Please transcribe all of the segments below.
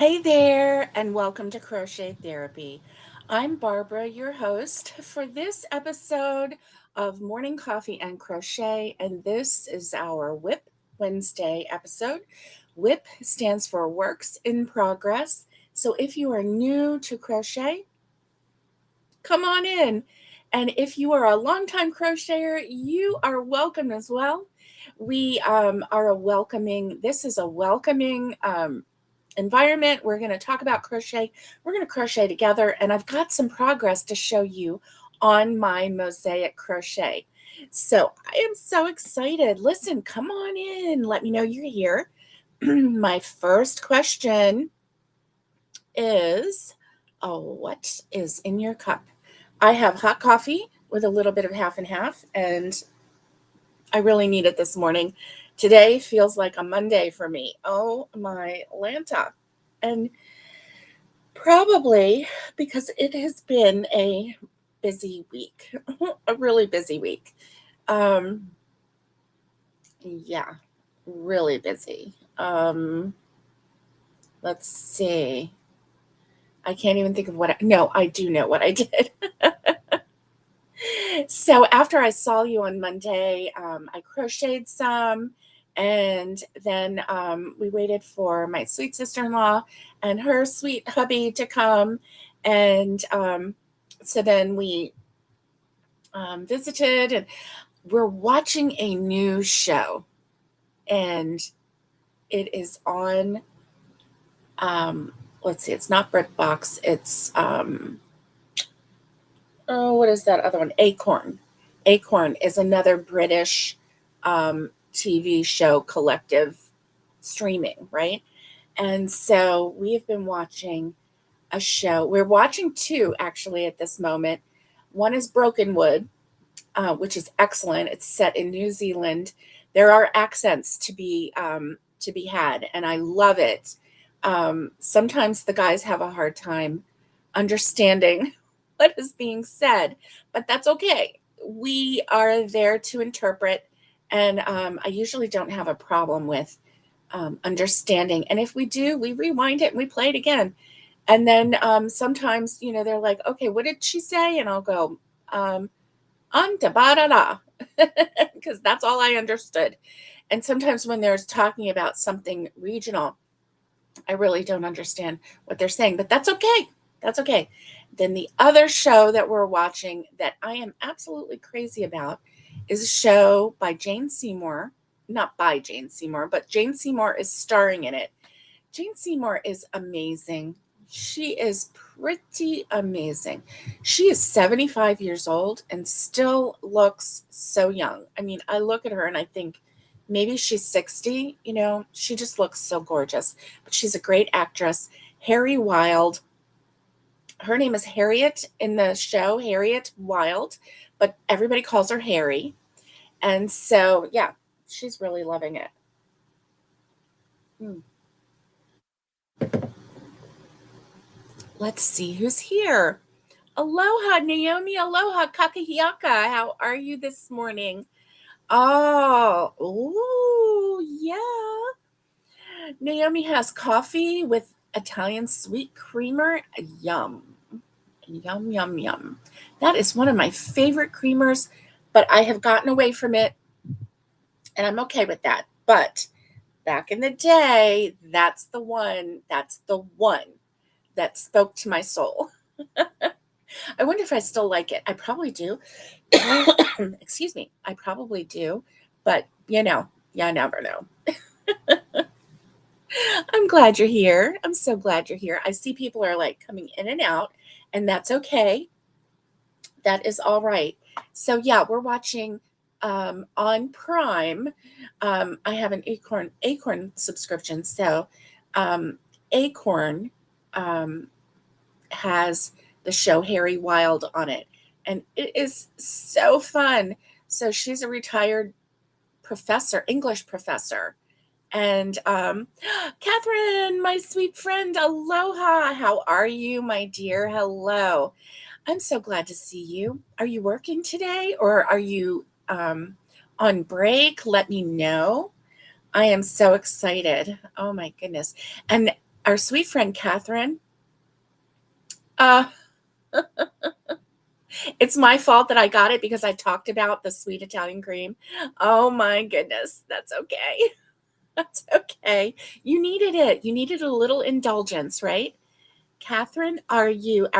Hey there, and welcome to Crochet Therapy. I'm Barbara, your host for this episode of Morning Coffee and Crochet, and this is our Wip Wednesday episode. Wip stands for Works in Progress. So if you are new to crochet, come on in. And if you are a longtime crocheter, you are welcome as well. We are a welcoming, this is a welcoming environment. We're going to talk about crochet. We're going to crochet together, and I've got some progress to show you on my mosaic crochet. So I am so excited. Listen, come on in. Let me know you're here. My first question is, what is in your cup? I have hot coffee with a little bit of half and half, and I really need it this morning. Today feels like a Monday for me. Oh my Lanta. And probably because it has been a busy week, a really busy week. Um, yeah, really busy. Let's see. I can't even think of no, I do know what I did. So after I saw you on Monday, I crocheted some, and then we waited for my sweet sister-in-law and her sweet hubby to come, and so then we visited, and we're watching a new show, and it is on. Let's see, it's not BritBox. It's what is that other one? Acorn. Acorn is another British TV show collective streaming, right? And so we have been watching a show. We're watching two actually at this moment. One is Broken Wood, which is excellent. It's set in New Zealand. There are accents to be had, and I love it. Sometimes the guys have a hard time understanding what is being said, but that's okay. We are there to interpret, and I usually don't have a problem with understanding. And if we do, we rewind it and we play it again. And then sometimes, they're like, okay, what did she say? And I'll go, anta ba da da, because that's all I understood. And sometimes when there's talking about something regional, I really don't understand what they're saying, but that's okay. That's okay. Then the other show that we're watching that I am absolutely crazy about is a show by Jane Seymour. Not by Jane Seymour, but Jane Seymour is starring in it. Jane Seymour is amazing. She is pretty amazing. She is 75 years old and still looks so young. I mean, I look at her and I think maybe she's 60, she just looks so gorgeous. But she's a great actress. Harry Wild. Her name is Harriet in the show, Harriet Wild, but everybody calls her Harry. And so, yeah, she's really loving it. Hmm. Let's see who's here. Aloha, Naomi. Aloha, Kakahiaka. How are you this morning? Oh, ooh, yeah. Naomi has coffee with Italian sweet creamer. Yum. Yum, yum, yum. That is one of my favorite creamers, but I have gotten away from it, and I'm okay with that. But back in the day, that's the one that spoke to my soul. I wonder if I still like it. I probably do. Excuse me. I probably do. But, you never know. I'm glad you're here. I'm so glad you're here. I see people are like coming in and out, and that's okay. That is all right. So, yeah, we're watching on Prime. I have an Acorn subscription. So, Acorn um, has the show Harry Wild on it, and it is so fun. So she's a retired professor, English professor. And Catherine, my sweet friend, aloha. How are you, my dear? Hello. I'm so glad to see you. Are you working today or are you on break? Let me know. I am so excited. Oh my goodness. And Our sweet friend Catherine. Uh, it's my fault that I got it because I talked about the sweet Italian cream. Oh my goodness, that's okay. That's okay. You needed it. You needed a little indulgence, right? Catherine, our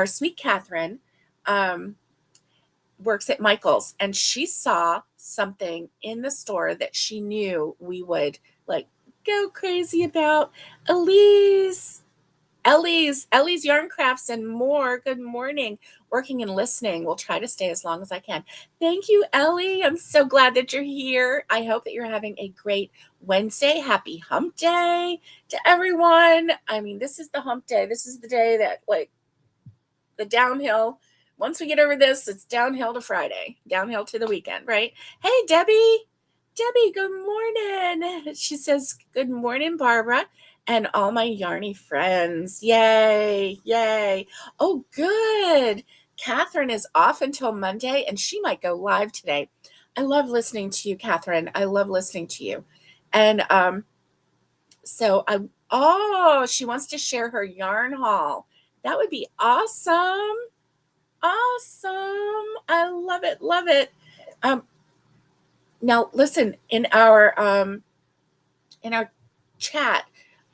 sweet Catherine, um, works at Michael's, and she saw something in the store that she knew we would like go crazy about. Elise, Ellie's Yarn Crafts and more. Good morning. Working and listening. We'll try to stay as long as I can. Thank you, Ellie. I'm so glad that you're here. I hope that you're having a great Wednesday. Happy hump day to everyone. I mean, this is the hump day. This is the day that, like, the downhill. Once we get over this, it's downhill to Friday, downhill to the weekend, right? Hey, Debbie. Debbie, good morning. She says, good morning, Barbara, and all my yarny friends. Yay, yay. Oh, good. Catherine is off until Monday, and she might go live today. I love listening to you, Catherine. I love listening to you. And so she wants to share her yarn haul. That would be awesome. Awesome. I love it. Love it. Um, Now listen, in our chat,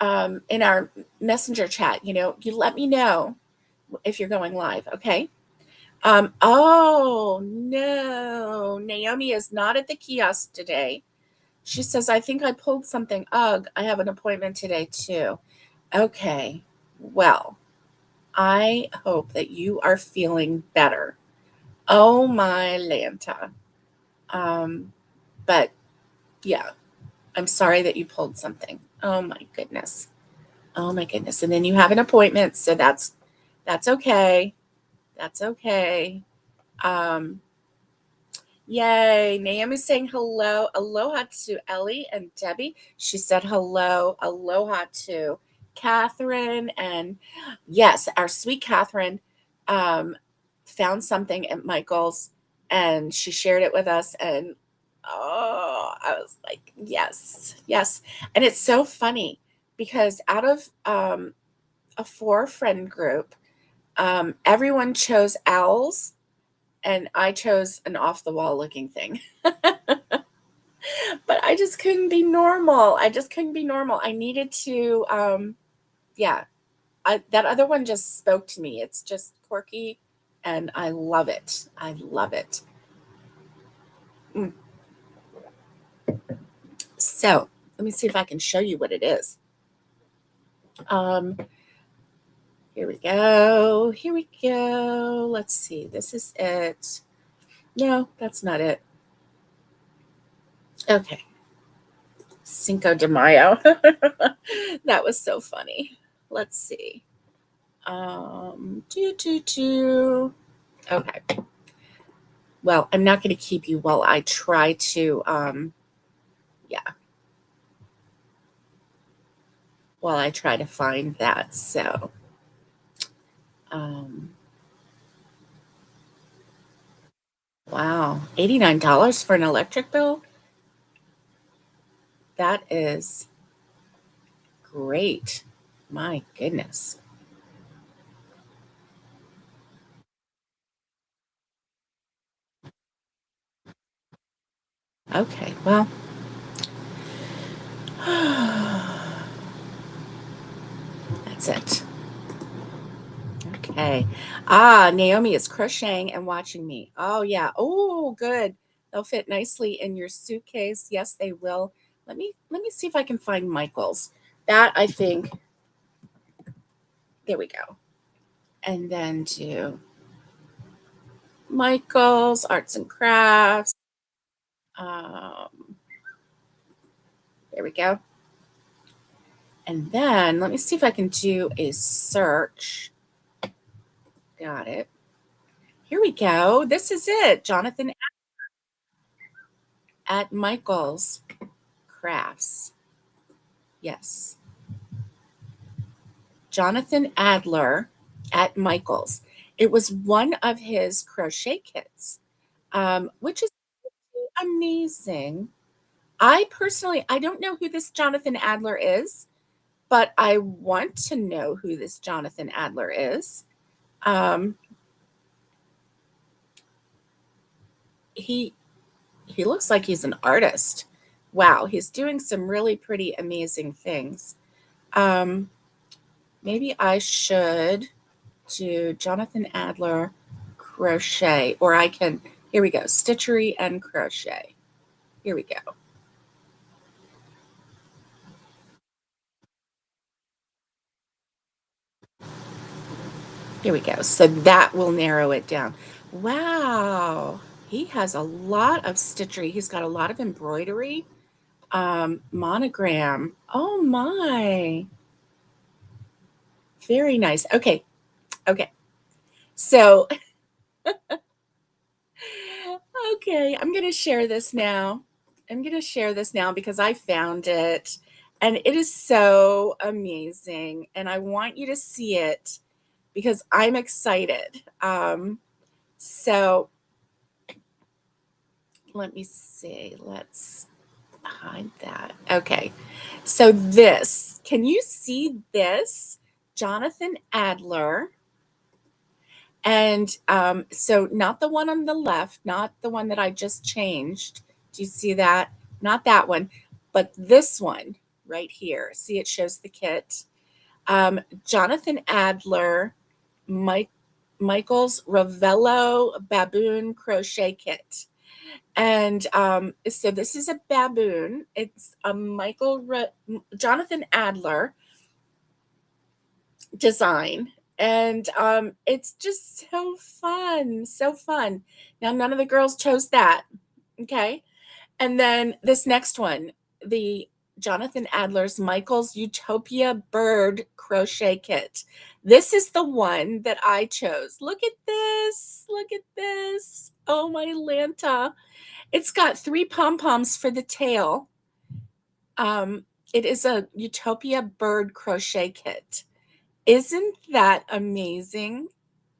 in our messenger chat, you let me know if you're going live, okay? Oh no, Naomi is not at the kiosk today. She says, I think I pulled something. Ugh, I have an appointment today too. Okay. Well, I hope that you are feeling better. Oh my Lanta. But yeah, I'm sorry that you pulled something. Oh my goodness. Oh my goodness. And then you have an appointment, so that's okay. That's okay. Um Yay. Naomi's saying hello. Aloha to Ellie and Debbie. She said hello. Aloha to Catherine. And yes, our sweet Catherine found something at Michael's and she shared it with us. And oh, I was like, yes, yes. And it's so funny because out of a 4 friend group, everyone chose owls and I chose an off the wall looking thing. But I just couldn't be normal. I just couldn't be normal. I needed to, yeah. That other one just spoke to me. It's just quirky, and I love it. I love it. Mm. So let me see if I can show you what it is. Here we go. Here we go. Let's see. This is it. No, that's not it. Okay. Cinco de Mayo. That was so funny. Let's see. Okay. Well, I'm not going to keep you while I try to, yeah, while I try to find that. So, um, wow, $89 for an electric bill? That is great. My goodness. Okay, well, that's it. Okay. Naomi is crocheting and watching me. Oh, yeah. Oh, good. They'll fit nicely in your suitcase. Yes, they will. Let me see if I can find Michael's. That I think. There we go. And then to Michael's Arts and Crafts. Um, there we go. And then let me see if I can do a search. Got it. Here we go. This is it. Jonathan at Michael's Crafts. Yes. Jonathan Adler at Michael's. It was one of his crochet kits, which is amazing. I don't know who this Jonathan Adler is. but I want to know who this Jonathan Adler is. Um, he he looks like he's an artist. Wow, he's doing some really pretty amazing things. Um, maybe I should do Jonathan Adler crochet, or I can, here we go, stitchery and crochet. Here we go. Here we go. So that will narrow it down. Wow. He has a lot of stitchery. He's got a lot of embroidery, monogram. Oh my. Very nice. Okay. Okay. So, okay, I'm going to share this now. I'm going to share this now because I found it and it is so amazing. And I want you to see it because I'm excited. So let me see. Let's hide that. Okay. So this, can you see this? Jonathan Adler. And so not the one on the left, not the one that I just changed. Do you see that? Not that one, but this one right here. See, it shows the kit. Jonathan Adler, Mike, Michael's Ravello Baboon Crochet Kit. And so this is a baboon. It's a Jonathan Adler design. And it's just so fun, so fun. Now, none of the girls chose that. Okay. And then this next one, the Jonathan Adler's Michael's Utopia Bird Crochet Kit. This is the one that I chose. Look at this. Look at this. Oh, my Lanta. It's got 3 pom-poms for the tail. It is a Utopia Bird Crochet Kit. Isn't that amazing?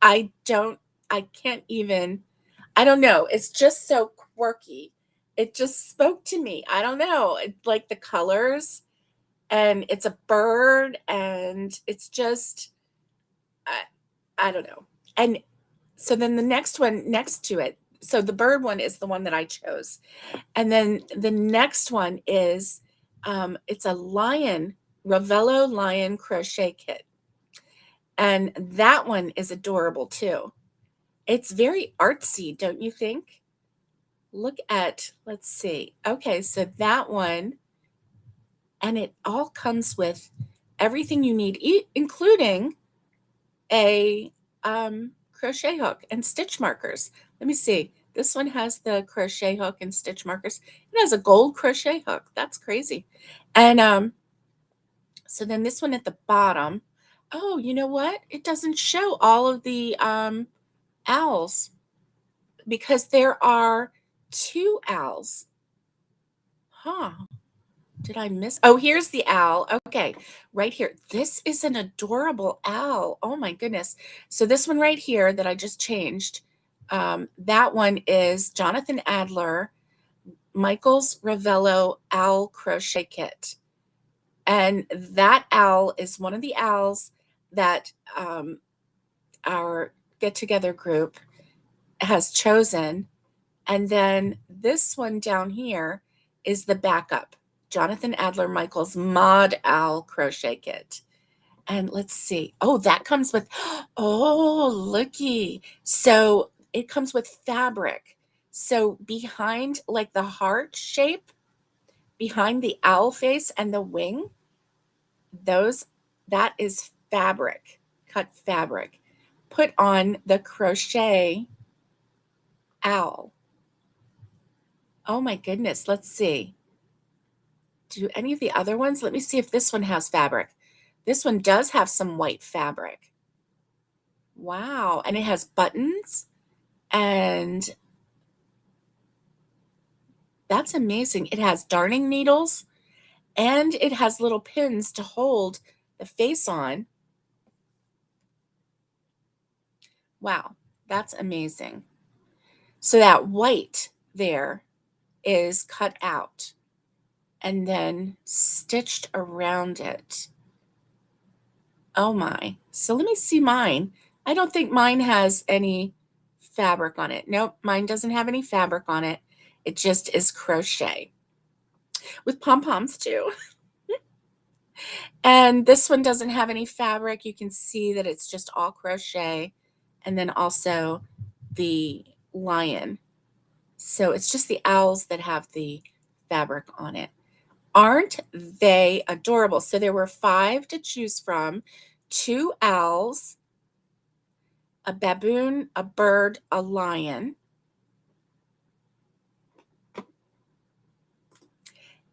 I don't, I can't even, I don't know. It's just so quirky. It just spoke to me. I don't know. Like the colors, and it's a bird, and it's just, I, I don't know. And so then the next one next to it, so the bird one is the one that I chose. And then the next one is, it's a Ravello lion crochet kit. And that one is adorable too. It's very artsy, don't you think? Look at, let's see. Okay, so that one, and it all comes with everything you need, including a crochet hook and stitch markers. Let me see. This one has the crochet hook and stitch markers. It has a gold crochet hook. That's crazy. And so then this one at the bottom, oh, you know what? It doesn't show all of the owls because there are 2 owls. Huh. Did I miss? Oh, here's the owl. Okay, right here. This is an adorable owl. Oh my goodness. So this one right here that I just changed, that one is Jonathan Adler, Michael's Ravello Owl Crochet Kit. And that owl is one of the owls that our get together group has chosen. And then this one down here is the backup, Jonathan Adler Michael's Mod Owl Crochet Kit. And let's see. Oh, that comes with, oh, looky. So it comes with fabric. So behind, like the heart shape, behind the owl face and the wing, those, that is fabric, cut fabric, put on the crochet owl. Oh my goodness. Let's see. Do any of the other ones? Let me see if this one has fabric. This one does have some white fabric. Wow. And it has buttons, and that's amazing. It has darning needles, and it has little pins to hold the face on. Wow. That's amazing. So that white there is cut out and then stitched around it. Oh my. So let me see mine. I don't think mine has any fabric on it. Nope, mine doesn't have any fabric on it. It just is crochet with pom-poms too. And this one doesn't have any fabric. You can see that it's just all crochet. And then also the lion. So it's just the owls that have the fabric on it. Aren't they adorable? So there were 5 to choose from, 2 owls, a baboon, a bird, a lion.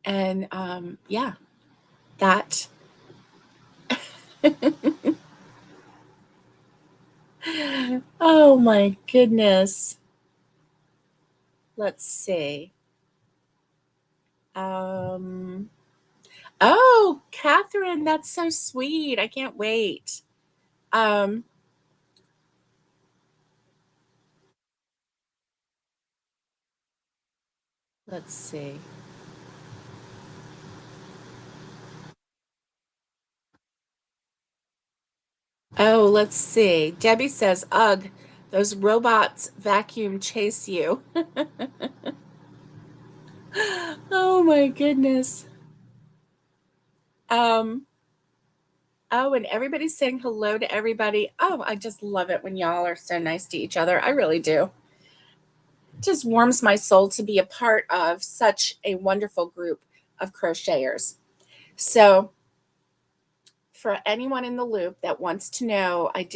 And yeah, that. Oh my goodness. Let's see. Um, oh, Catherine, that's so sweet. I can't wait. Um, let's see. Oh, let's see. Debbie says, ugh, those robots vacuum chase you. Oh my goodness. Um, oh, and everybody's saying hello to everybody. Oh, I just love it when y'all are so nice to each other. I really do. It just warms my soul to be a part of such a wonderful group of crocheters. So, for anyone in the loop that wants to know, I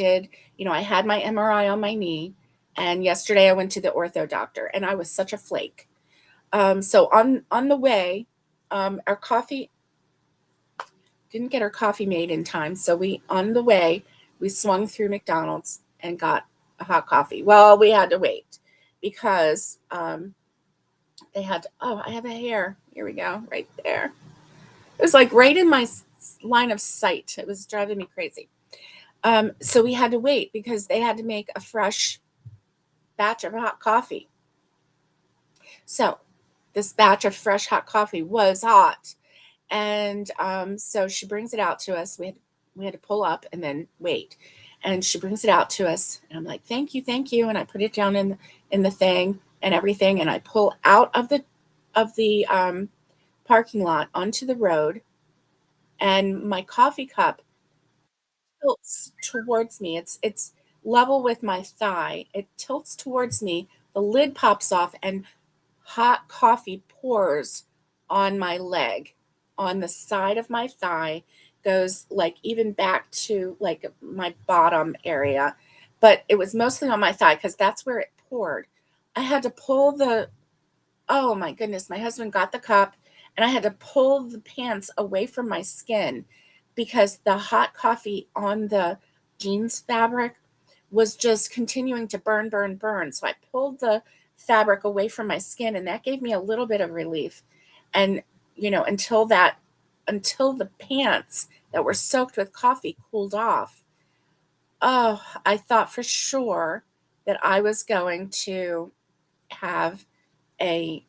had my MRI on my knee, and yesterday I went to the ortho doctor, and I was such a flake. So on the way, our coffee didn't get our coffee made in time. So we on the way we swung through McDonald's and got a hot coffee. Well, we had to wait because they had. Oh, I have a hair. Here we go, right there. It was like right in my line of sight. It was driving me crazy. So we had to wait because they had to make a fresh batch of hot coffee. So this batch of fresh hot coffee was hot. And so she brings it out to us. We had to pull up and then wait. And she brings it out to us. And I'm like, thank you. And I put it down in the thing and everything. And I pull out of the parking lot onto the road. And my coffee cup tilts towards me. It's level with my thigh. It tilts towards me. The lid pops off and hot coffee pours on my leg, on the side of my thigh, goes like even back to like my bottom area. But it was mostly on my thigh because that's where it poured. I had to pull the Oh my goodness, my husband got the cup and I had to pull the pants away from my skin because the hot coffee on the jeans fabric was just continuing to burn, burn, burn. So I pulled the fabric away from my skin and that gave me a little bit of relief. And until the pants that were soaked with coffee cooled off, oh, I thought for sure that I was going to have a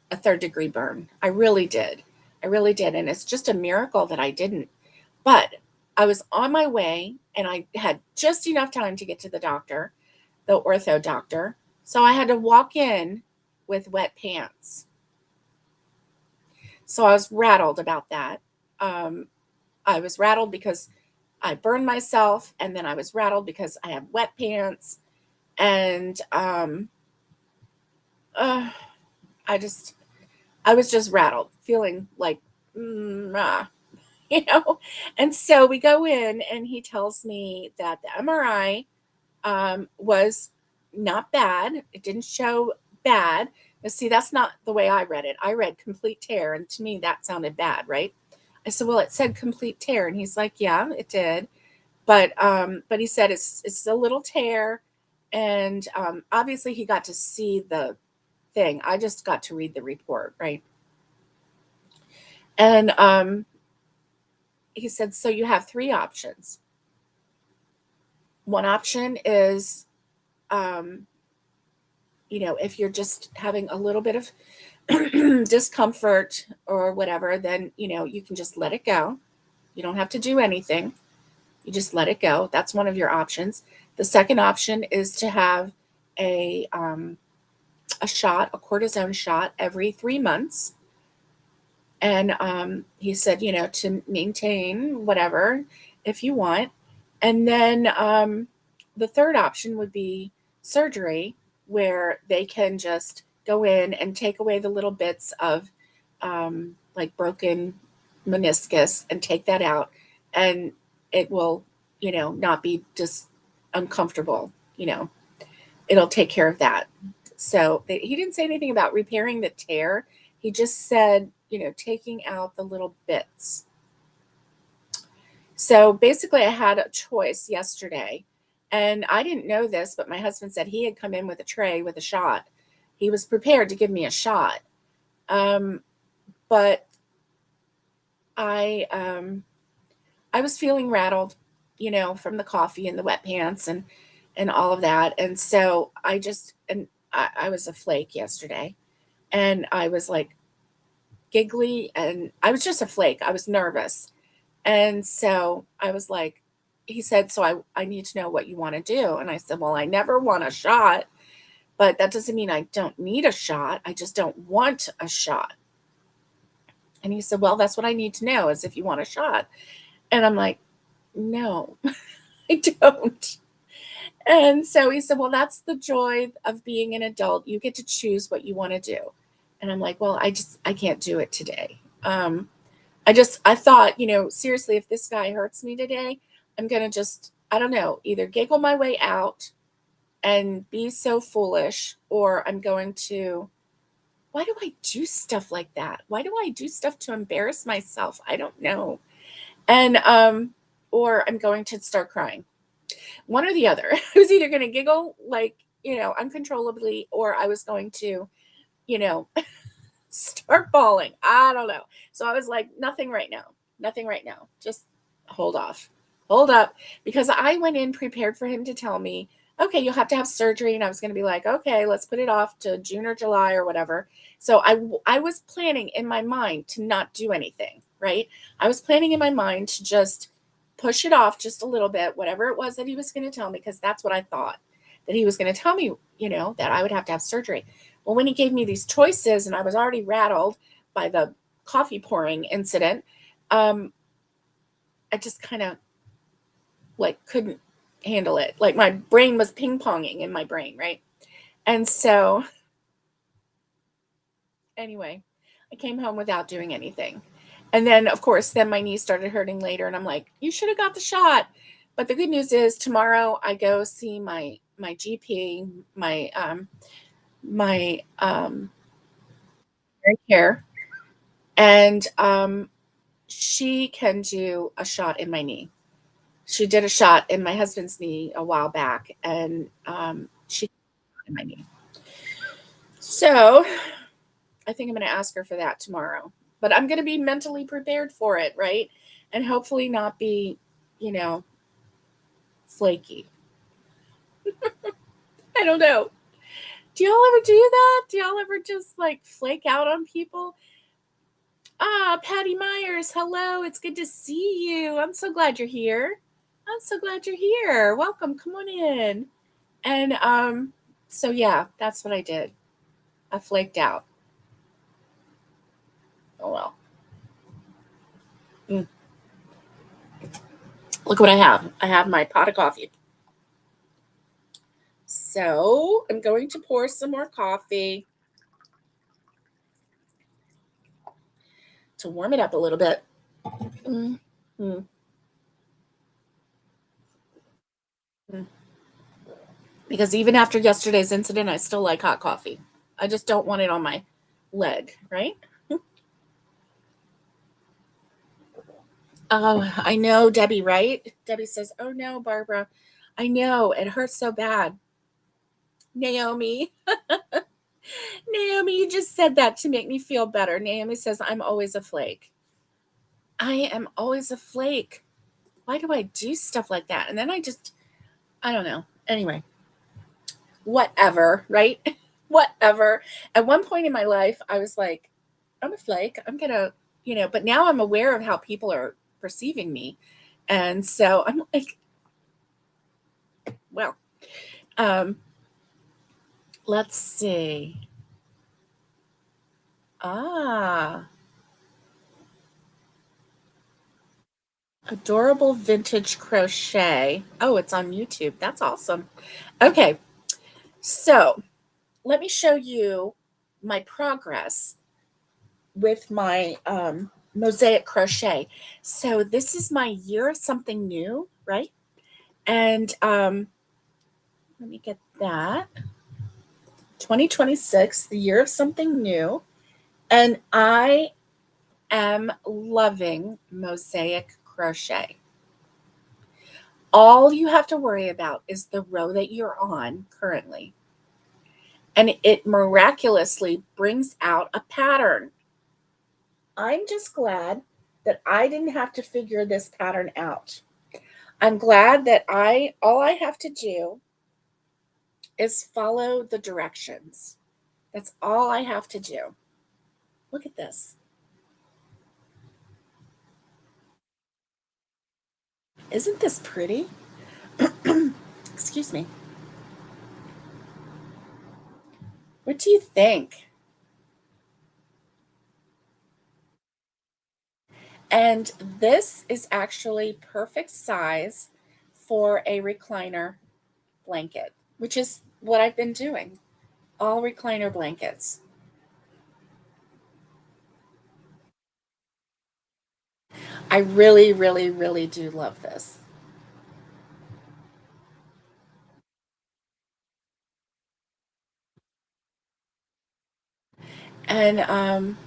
a third degree burn. I really did. I really did. And it's just a miracle that I didn't. But I was on my way and I had just enough time to get to the doctor, the ortho doctor. So I had to walk in with wet pants. So I was rattled about that. Um, I was rattled because I burned myself, and then I was rattled because I have wet pants. And uh, I just, I was just rattled, feeling like, ah, you know? And so we go in, and he tells me that the MRI was not bad. It didn't show bad. But see, that's not the way I read it. I read complete tear, and to me, that sounded bad, right? I said, well, it said complete tear, and he's like, yeah, it did, but he said it's a little tear, and obviously he got to see the thing. I just got to read the report, right? And he said, so you have 3 options. One option is, um, if you're just having a little bit of discomfort or whatever, then, you can just let it go. You don't have to do anything. You just let it go. That's one of your options. The second option is to have a shot, a cortisone shot every 3 months. And he said, to maintain whatever if you want. And then the third option would be surgery, where they can just go in and take away the little bits of like broken meniscus and take that out. And it will, not be just uncomfortable, it'll take care of that. So he didn't say anything about repairing the tear. He just said, taking out the little bits. So basically, I had a choice yesterday, and I didn't know this, but my husband said he had come in with a tray with a shot. He was prepared to give me a shot. But I was feeling rattled, from the coffee and the wet pants and all of that. And so I was a flake yesterday, and I was like giggly, and I was just a flake. I was nervous. And so I was like, he said, so I need to know what you want to do. And I said, well, I never want a shot, but that doesn't mean I don't need a shot. I just don't want a shot. And he said, well, that's what I need to know, is if you want a shot. And I'm like, no, I don't. And so he said, well, that's the joy of being an adult. You get to choose what you want to do. And I'm like, well, I can't do it today. I thought, seriously, if this guy hurts me today, I'm going to just, I don't know, either giggle my way out and be so foolish, or I'm going to, why do I do stuff like that? Why do I do stuff to embarrass myself? I don't know. And, or I'm going to start crying. One or the other. I was either going to giggle like, uncontrollably, or I was going to, you know, start bawling. I don't know. So I was like, nothing right now. Nothing right now. Just hold off. Hold up. Because I went in prepared for him to tell me, okay, you'll have to have surgery. And I was going to be like, okay, let's put it off to June or July or whatever. So I was planning in my mind to not do anything, right? I was planning in my mind to just push it off just a little bit, whatever it was that he was going to tell me, because that's what I thought, that he was going to tell me, that I would have to have surgery. Well, when he gave me these choices and I was already rattled by the coffee pouring incident, I just kind of like couldn't handle it. Like my brain was ping ponging in my brain, right? And so anyway, I came home without doing anything. And then, of course, then my knee started hurting later, and I'm like, you should have got the shot. But the good news is tomorrow I go see my GP, my care, and she can do a shot in my knee. She did a shot in my husband's knee a while back, and she in my knee. So I think I'm going to ask her for that tomorrow. But I'm going to be mentally prepared for it, right? And hopefully not be, flaky. I don't know. Do y'all ever do that? Do y'all ever just like flake out on people? Ah, Patty Myers, hello. It's good to see you. I'm so glad you're here. I'm so glad you're here. Welcome. Come on in. And so yeah, that's what I did. I flaked out. Oh well. Mm. Look what I have. I have my pot of coffee. So I'm going to pour some more coffee to warm it up a little bit. Mm-hmm. Because even after yesterday's incident, I still like hot coffee. I just don't want it on my leg, right? Oh, I know, Debbie, right? Debbie says, oh no, Barbara. I know, it hurts so bad. Naomi. Naomi, you just said that to make me feel better. Naomi says, I'm always a flake. I am always a flake. Why do I do stuff like that? And then I don't know. Anyway, whatever, right? Whatever. At one point in my life, I was like, I'm a flake. I'm going to, but now I'm aware of how people are perceiving me. And so I'm like, well, um, let's see. Ah, adorable vintage crochet. Oh, it's on YouTube. That's awesome. Okay, so let me show you my progress with my mosaic crochet. So this is my year of something new, right? And let me get that. 2026, the year of something new. And I am loving mosaic crochet. All you have to worry about is the row that you're on currently. And it miraculously brings out a pattern. I'm just glad that I didn't have to figure this pattern out. I'm glad that all I have to do is follow the directions. That's all I have to do. Look at this. Isn't this pretty? Excuse me. What do you think? And this is actually perfect size for a recliner blanket, which is what I've been doing. All recliner blankets. I really, really, really do love this. And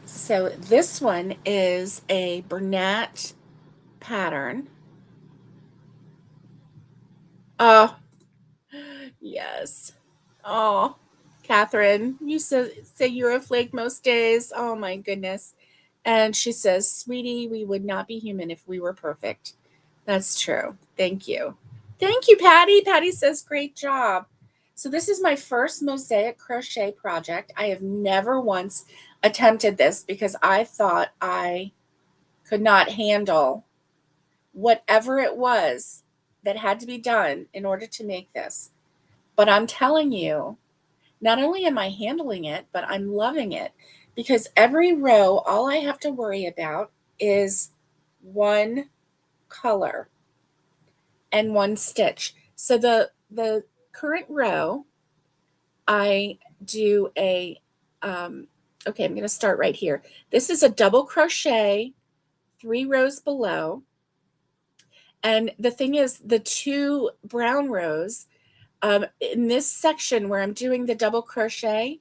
so this one is a Bernat pattern. Oh, yes. Oh, Catherine, you say you're a flake most days. Oh my goodness. And she says, "Sweetie, we would not be human if we were perfect." That's true. Thank you. Thank you, Patty. Patty says, "Great job." So this is my first mosaic crochet project. I have never once attempted this because I thought I could not handle whatever it was that had to be done in order to make this. But I'm telling you, not only am I handling it, but I'm loving it because every row, all I have to worry about is one color and one stitch. So the current row, I do a okay, I'm going to start right here. This is a double crochet 3 rows below. And the thing is, the 2 brown rows, in this section where I'm doing the double crochet,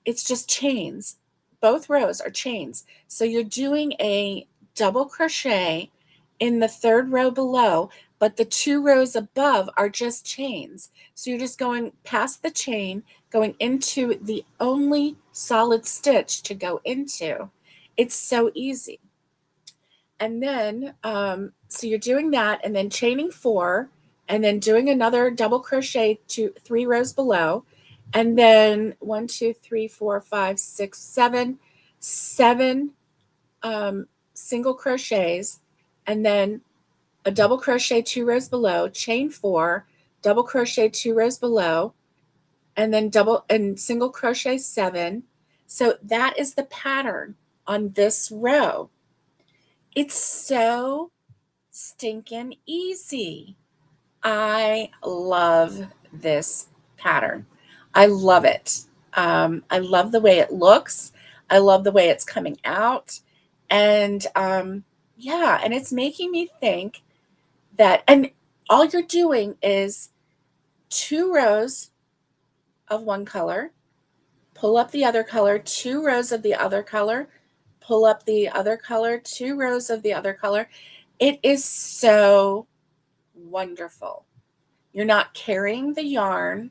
it's just chains. Both rows are chains. So you're doing a double crochet in the 3rd row below, but the 2 rows above are just chains. So you're just going past the chain, going into the only solid stitch to go into. It's so easy. And then, so you're doing that and then chaining 4 and then doing another double crochet to 3 rows below. And then 1, 2, 3, 4, 5, 6, 7, 7 single crochets, and then a double crochet 2 rows below, chain 4, double crochet 2 rows below, and then double and single crochet 7. So that is the pattern on this row. It's so stinking easy. I love this pattern. I love it. I love the way it looks. I love the way it's coming out. And yeah, and it's making me think that, and all you're doing is 2 rows of one color, pull up the other color, 2 rows of the other color, pull up the other color, 2 rows of the other color. It is so wonderful. You're not carrying the yarn.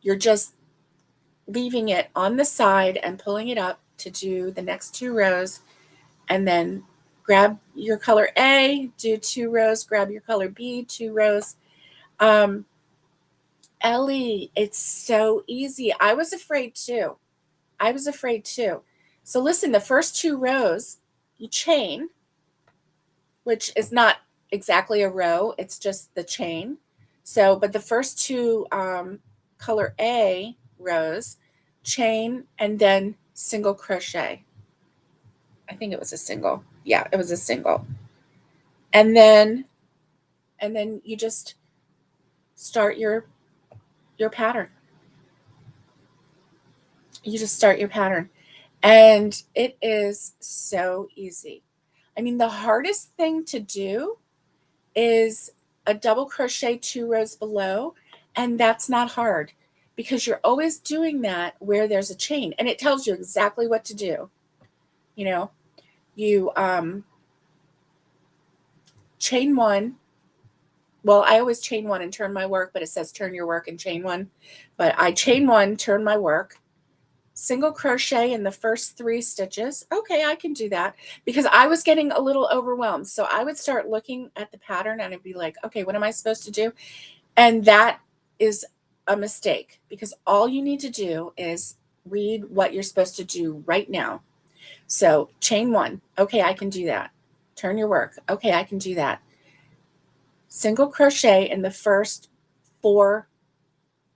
You're just leaving it on the side and pulling it up to do the next 2 rows, and then grab your color A, do 2 rows, grab your color B, 2 rows. Um, Ellie, it's so easy. I was afraid too. I was afraid too. So listen, the first 2 rows, you chain, which is not exactly a row, it's just the chain. So, but the first two color A rows, chain, and then single crochet. I think it was a single. Yeah, it was a single. And then you just start your pattern. You just start your pattern. And it is so easy. I mean, the hardest thing to do is a double crochet 2 rows below, and that's not hard because you're always doing that where there's a chain, and it tells you exactly what to do. You know, you chain 1. Well, I always chain 1 and turn my work, but it says turn your work and chain 1. But I chain 1, turn my work, single crochet in the first 3 stitches. Okay, I can do that because I was getting a little overwhelmed. So I would start looking at the pattern and I'd be like, okay, what am I supposed to do? And that is a mistake because all you need to do is read what you're supposed to do right now. So chain 1. Okay, I can do that. Turn your work. Okay, I can do that. Single crochet in the first 4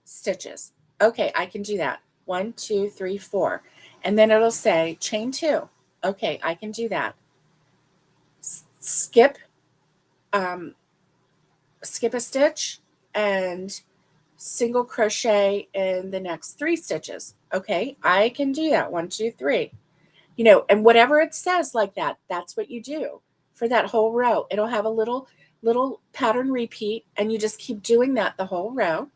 stitches. Okay, I can do that. 1, 2, 3, 4. And then it'll say chain 2. Okay, I can do that. Skip skip a stitch and single crochet in the next 3 stitches. Okay, I can do that. 1, 2, 3. You know, and whatever it says like that, that's what you do for that whole row. It'll have a little pattern repeat, and you just keep doing that the whole row.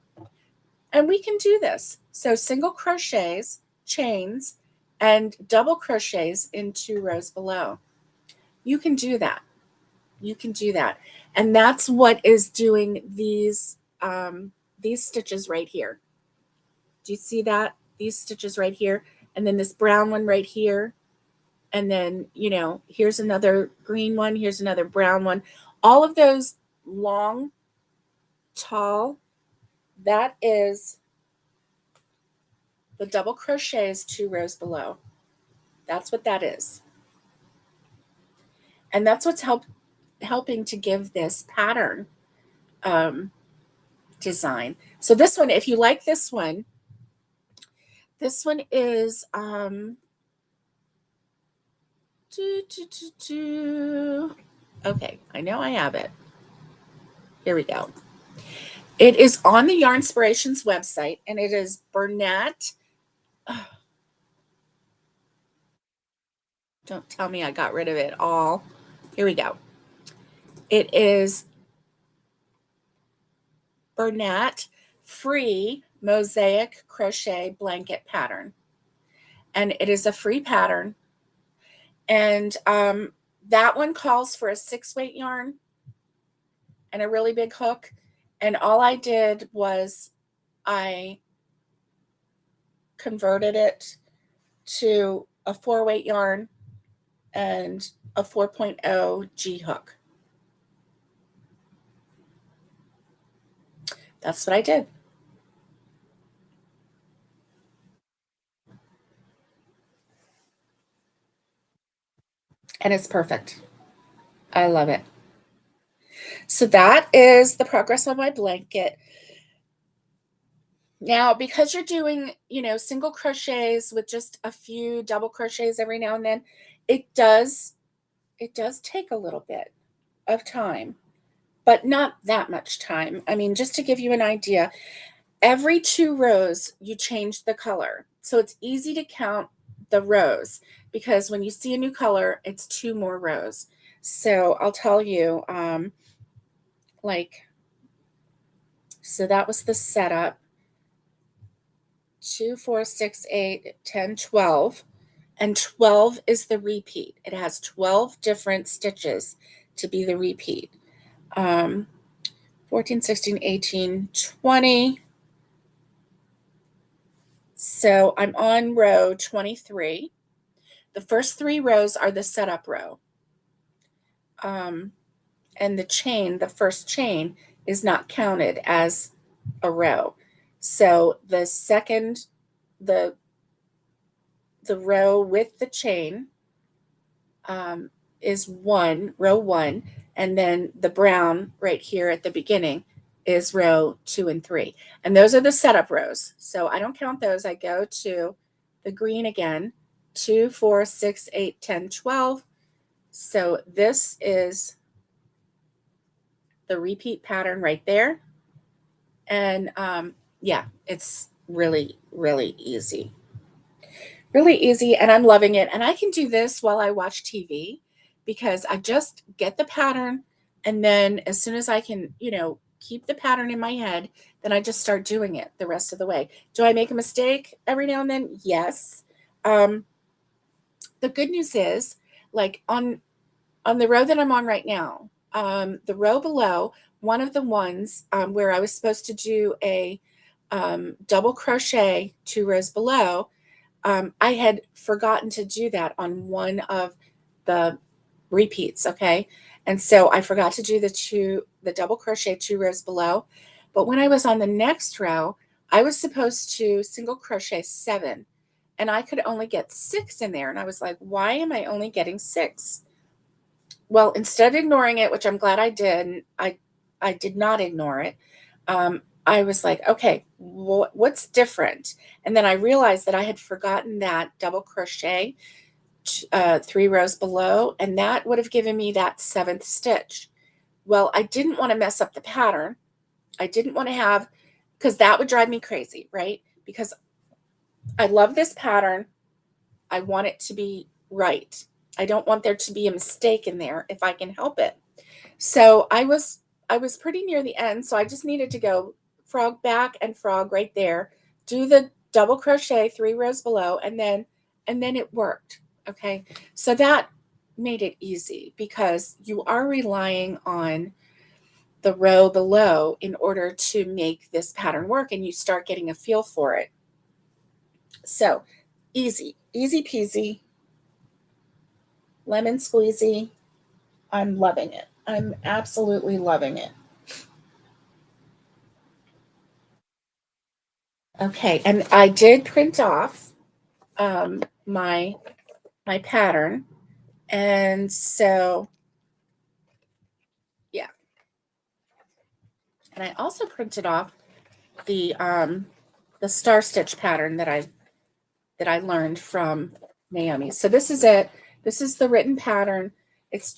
And we can do this. So single crochets, chains, and double crochets in 2 rows below. You can do that. You can do that. And that's what is doing these stitches right here. Do you see that? These stitches right here. And then this brown one right here. And then, you know, here's another green one. Here's another brown one. All of those long, tall, that is the double crochets 2 rows below. That's what that is. And that's what's helping to give this pattern design. So this one, if you like this one is okay, I know I have it. Here we go. It is on the Yarnspirations website, and it is Bernat. Oh, don't tell me I got rid of it all. Here we go. It is Bernat Free Mosaic Crochet Blanket Pattern. And it is a free pattern. And that one calls for a 6-weight yarn and a really big hook. And all I did was I converted it to a 4-weight yarn and a 4.0 G hook. That's what I did. And it's perfect. I love it. So that is the progress on my blanket. Now, because you're doing, you know, single crochets with just a few double crochets every now and then, it does take a little bit of time, but not that much time. I mean, just to give you an idea, every 2 rows you change the color. So it's easy to count the rows because when you see a new color, it's 2 more rows. So I'll tell you, so that was the setup. 2, 4, 6, 8, 10, 12. And 12 is the repeat. It has 12 different stitches to be the repeat. 14, 16, 18, 20. So I'm on row 23. The first 3 rows are the setup row. And the chain, the first chain, is not counted as a row. So the second, the row with the chain is row 1. and then the brown right here at the beginning is row 2 and 3. And those are the setup rows. So I don't count those. I go to the green again, 2, 4, 6, 8, 10, 12. So this is the repeat pattern right there. And yeah, it's really, really easy. Really easy, and I'm loving it. And I can do this while I watch TV because I just get the pattern, and then as soon as I can, keep the pattern in my head, then I just start doing it the rest of the way. Do I make a mistake every now and then? Yes. The good news is, like on the row that I'm on right now, the row below, one of the ones where I was supposed to do a double crochet 2 rows below, I had forgotten to do that on one of the repeats, okay? And so I forgot to do the double crochet 2 rows below. But when I was on the next row, I was supposed to single crochet 7, and I could only get 6 in there. And I was like, why am I only getting 6? Well, instead of ignoring it, which I'm glad I did, I did not ignore it. I was like, okay, what's different? And then I realized that I had forgotten that double crochet 3 rows below, and that would have given me that 7th stitch. Well, I didn't want to mess up the pattern. I didn't want to have, because that would drive me crazy, right? Because I love this pattern. I want it to be right. I don't want there to be a mistake in there if I can help it. So I was pretty near the end, so I just needed to go frog back and frog right there, do the double crochet 3 rows below, and then it worked. Okay, so that made it easy because you are relying on the row below in order to make this pattern work, and you start getting a feel for it. So easy peasy, lemon squeezy. I'm loving it. I'm absolutely loving it. Okay, and I did print off my pattern, and so yeah, and I also printed off the star stitch pattern that I learned from Naomi. So this is it. This is the written pattern. It's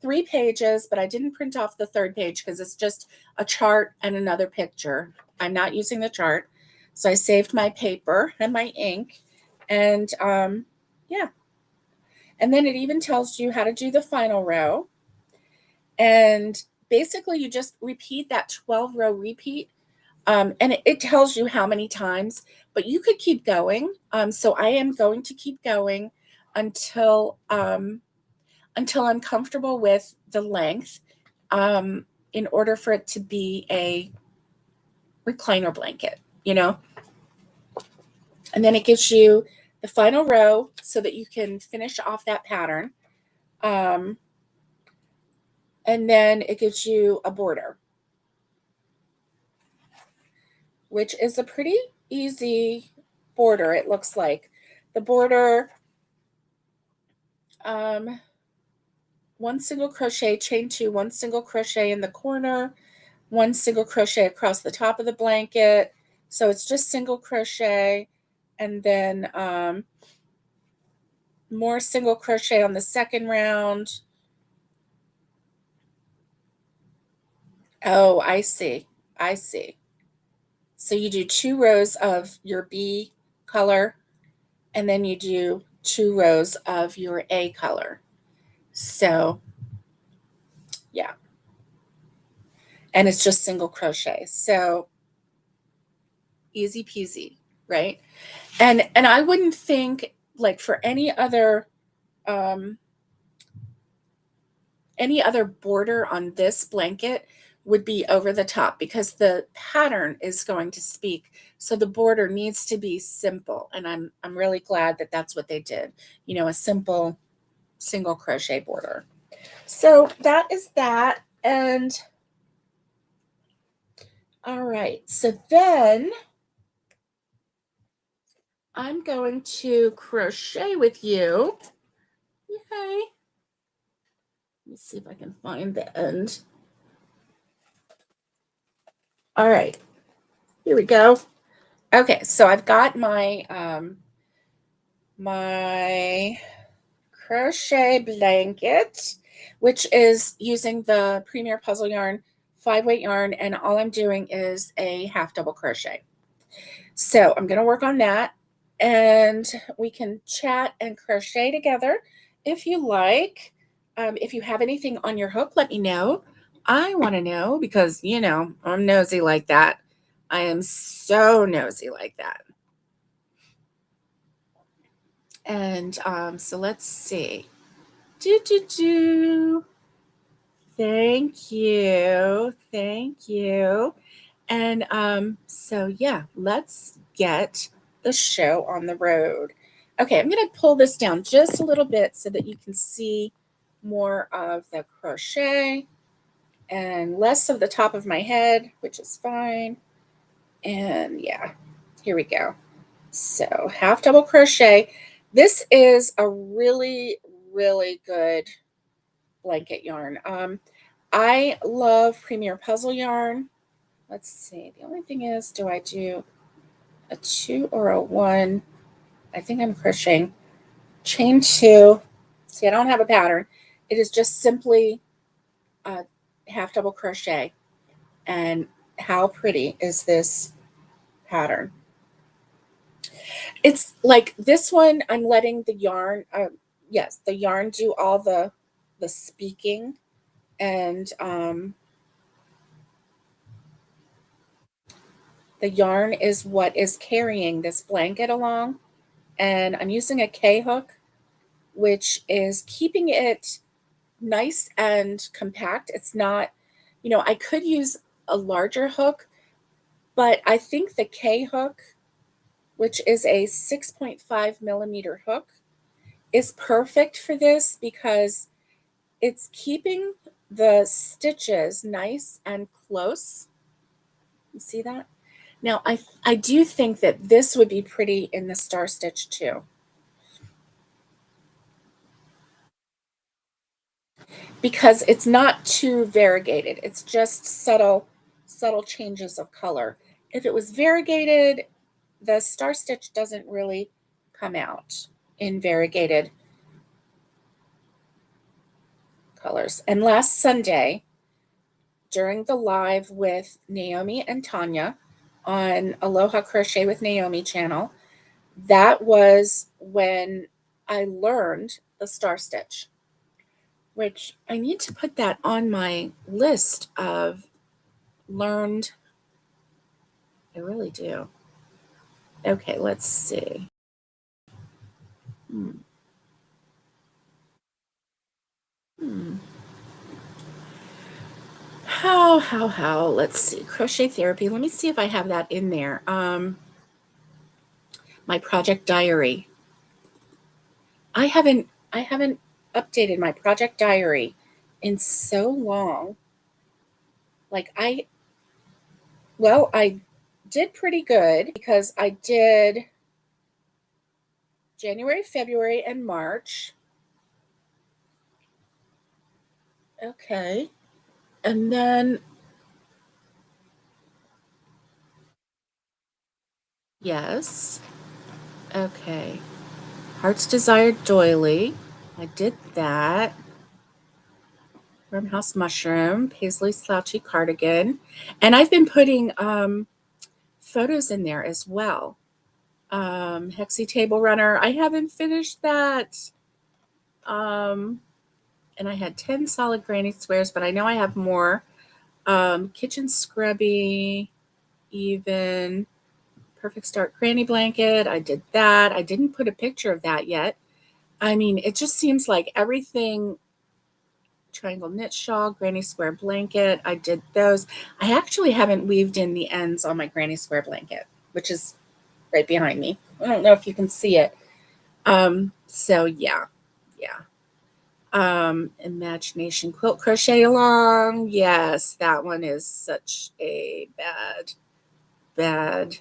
3 pages, but I didn't print off the 3rd page because it's just a chart and another picture. I'm not using the chart. So I saved my paper and my ink, and yeah. And then it even tells you how to do the final row. And basically you just repeat that 12 row repeat. And it tells you how many times, but you could keep going. So I am going to keep going until I'm comfortable with the length, in order for it to be a recliner blanket, And then it gives you the final row so that you can finish off that pattern. And then it gives you a border, which is a pretty easy border, it looks like. The border, 1 single crochet, chain 2, 1 single crochet in the corner, 1 single crochet across the top of the blanket. So it's just single crochet, and then more single crochet on the second round. Oh, I see. I see. So you do 2 rows of your B color, and then you do 2 rows of your A color. So yeah. And it's just single crochet. So easy peasy, right? And I wouldn't think, like, for any other border on this blanket would be over the top because the pattern is going to speak. So the border needs to be simple, and I'm really glad that that's what they did. A simple single crochet border. So that is that. And all right, so then I'm going to crochet with you. Yay. me see if I can find the end. All right, here we go. Okay, so I've got my crochet blanket, which is using the Premier Puzzle Yarn 5-weight yarn, and all I'm doing is a half double crochet. So I'm going to work on that, and we can chat and crochet together if you like. If you have anything on your hook, let me know. I want to know because, I'm nosy like that. I am so nosy like that. And so let's see. Thank you. Thank you. And so, yeah, let's get the show on the road. Okay, I'm going to pull this down just a little bit so that you can see more of the crochet and less of the top of my head, which is fine. And yeah, here we go. So half double crochet. This is a really, really good blanket yarn. I love Premier Puzzle Yarn. Let's see. The only thing is, do I do a 2 or a 1? I think I'm crocheting chain 2. See, I don't have a pattern. It is just simply a half double crochet. And how pretty is this pattern? It's like this one, I'm letting the yarn, yes, the yarn do all the speaking, and the yarn is what is carrying this blanket along. And I'm using a K hook, which is keeping it nice and compact. It's not, I could use a larger hook, but I think the K hook, which is a 6.5 millimeter hook, is perfect for this because it's keeping the stitches nice and close. You see that? Now, I do think that this would be pretty in the star stitch too, because it's not too variegated. It's just subtle changes of color. If it was variegated, the star stitch doesn't really come out in variegated colors. And last Sunday, during the live with Naomi and Tanya on Aloha Crochet with Naomi channel, that was when I learned the star stitch, which I need to put that on my list of learned. I really do. Okay, let's see. Hmm. Hmm. How? Let's see. Crochet therapy. Let me see if I have that in there. My project diary. I haven't updated my project diary in so long. Like I did pretty good because I did January, February, and March. Okay. And then, yes. Okay. Heart's Desire Doily. I did that. Farmhouse Mushroom, Paisley Slouchy Cardigan. And I've been putting photos in there as well. Hexie Table Runner. I haven't finished that. And I had 10 solid granny squares, but I know I have more. Kitchen Scrubby, even Perfect Start Granny Blanket. I did that. I didn't put a picture of that yet. I mean, it just seems like everything. Triangle knit shawl, granny square blanket. I did those. I actually haven't weaved in the ends on my granny square blanket, which is right behind me. I don't know if you can see it. So yeah. Imagination quilt crochet along. Yes, that one is such a bad.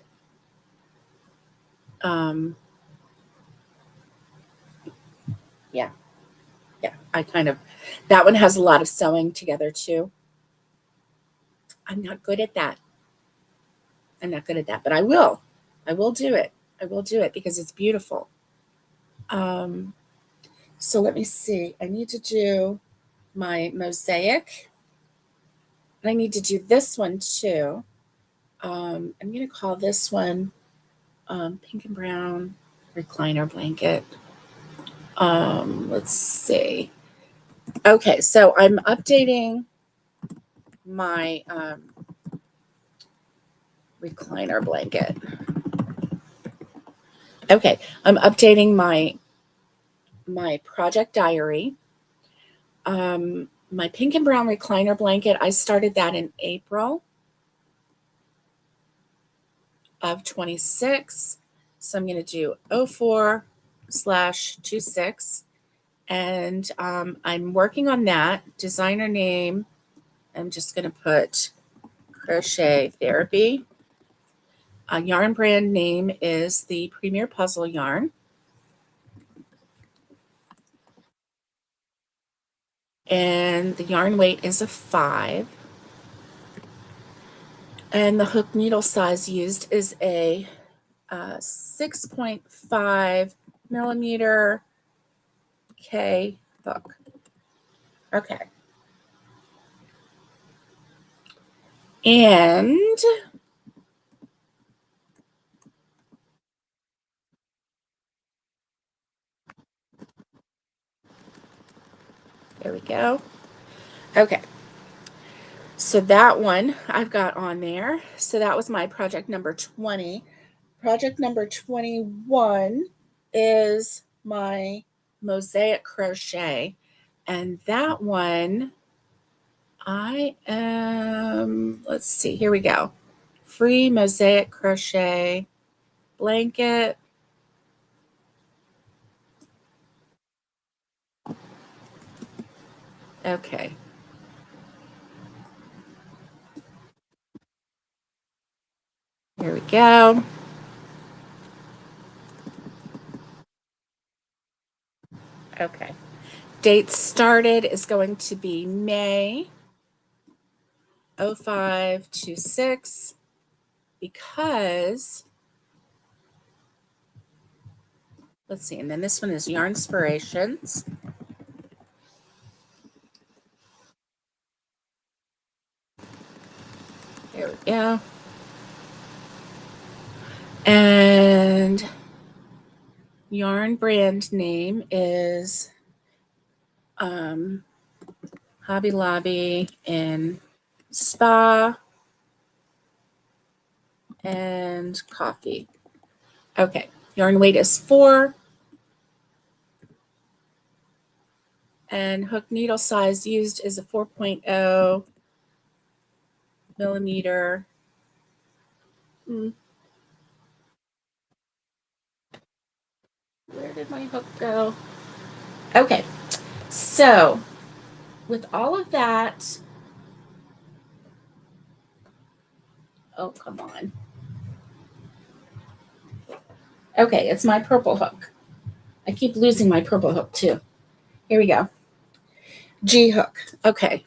Um, yeah. Yeah, that one has a lot of sewing together too. I'm not good at that. I'm not good at that, but I will. I will do it. I will do it because it's beautiful. Um, so let me see. I need to do my mosaic. And I need to do this one too. I'm going to call this one pink and brown recliner blanket. Let's see. Okay, so I'm updating my recliner blanket. Okay, I'm updating my project diary. My pink and brown recliner blanket, I started that in April of 26. So I'm going to do 04/26. And I'm working on that. Designer name, I'm just going to put Crochet Therapy. Yarn brand name is the Premier Puzzle Yarn. And the yarn weight is a 5. And the hook needle size used is a 6.5 millimeter K hook. Okay. And there we go. Okay. So that one I've got on there. So that was my project number 20. Project number 21 is my mosaic crochet. And that one, let's see, here we go. Free mosaic crochet blanket. Okay. Here we go. Okay. Date started is going to be May 05/26 because, let's see, and then this one is Yarn Inspirations. There we go. And yarn brand name is Hobby Lobby in Spa and Coffee. Okay, yarn weight is 4. And hook needle size used is a 4.0 millimeter. Where did my hook go? Okay, so with all of that, oh, come on. Okay, it's my purple hook. I keep losing my purple hook too. Here we go. G hook. Okay.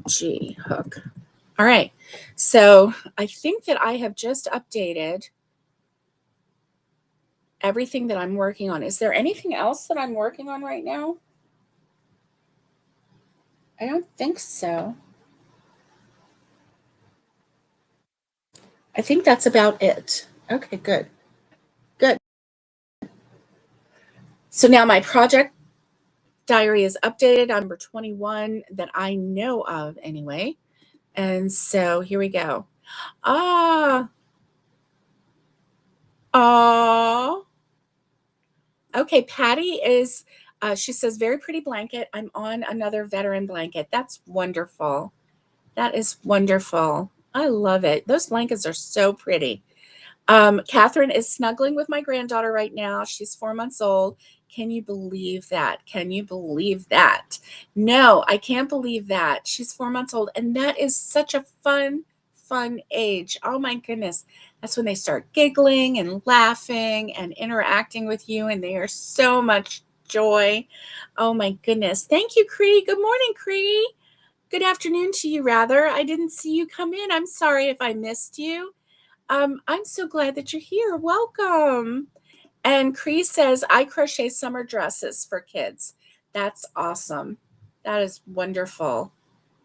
G hook. All right. So I think that I have just updated everything that I'm working on. Is there anything else that I'm working on right now? I don't think so. I think that's about it. Okay, good. Good. So now my project diary is updated on number 21 that I know of anyway. And so here we go. Ah. Ah. Okay, Patty is, she says, very pretty blanket. I'm on another veteran blanket. That's wonderful. That is wonderful. I love it. Those blankets are so pretty. Catherine is snuggling with my granddaughter right now. She's 4 months old. Can you believe that? Can you believe that? No, I can't believe that. She's 4 months old. And that is such a fun age. Oh my goodness. That's when they start giggling and laughing and interacting with you. And they are so much joy. Oh my goodness. Thank you, Cree. Good morning, Cree. Good afternoon to you, rather. I didn't see you come in. I'm sorry if I missed you. I'm so glad that you're here. Welcome. And Cree says, I crochet summer dresses for kids. That's awesome. That is wonderful.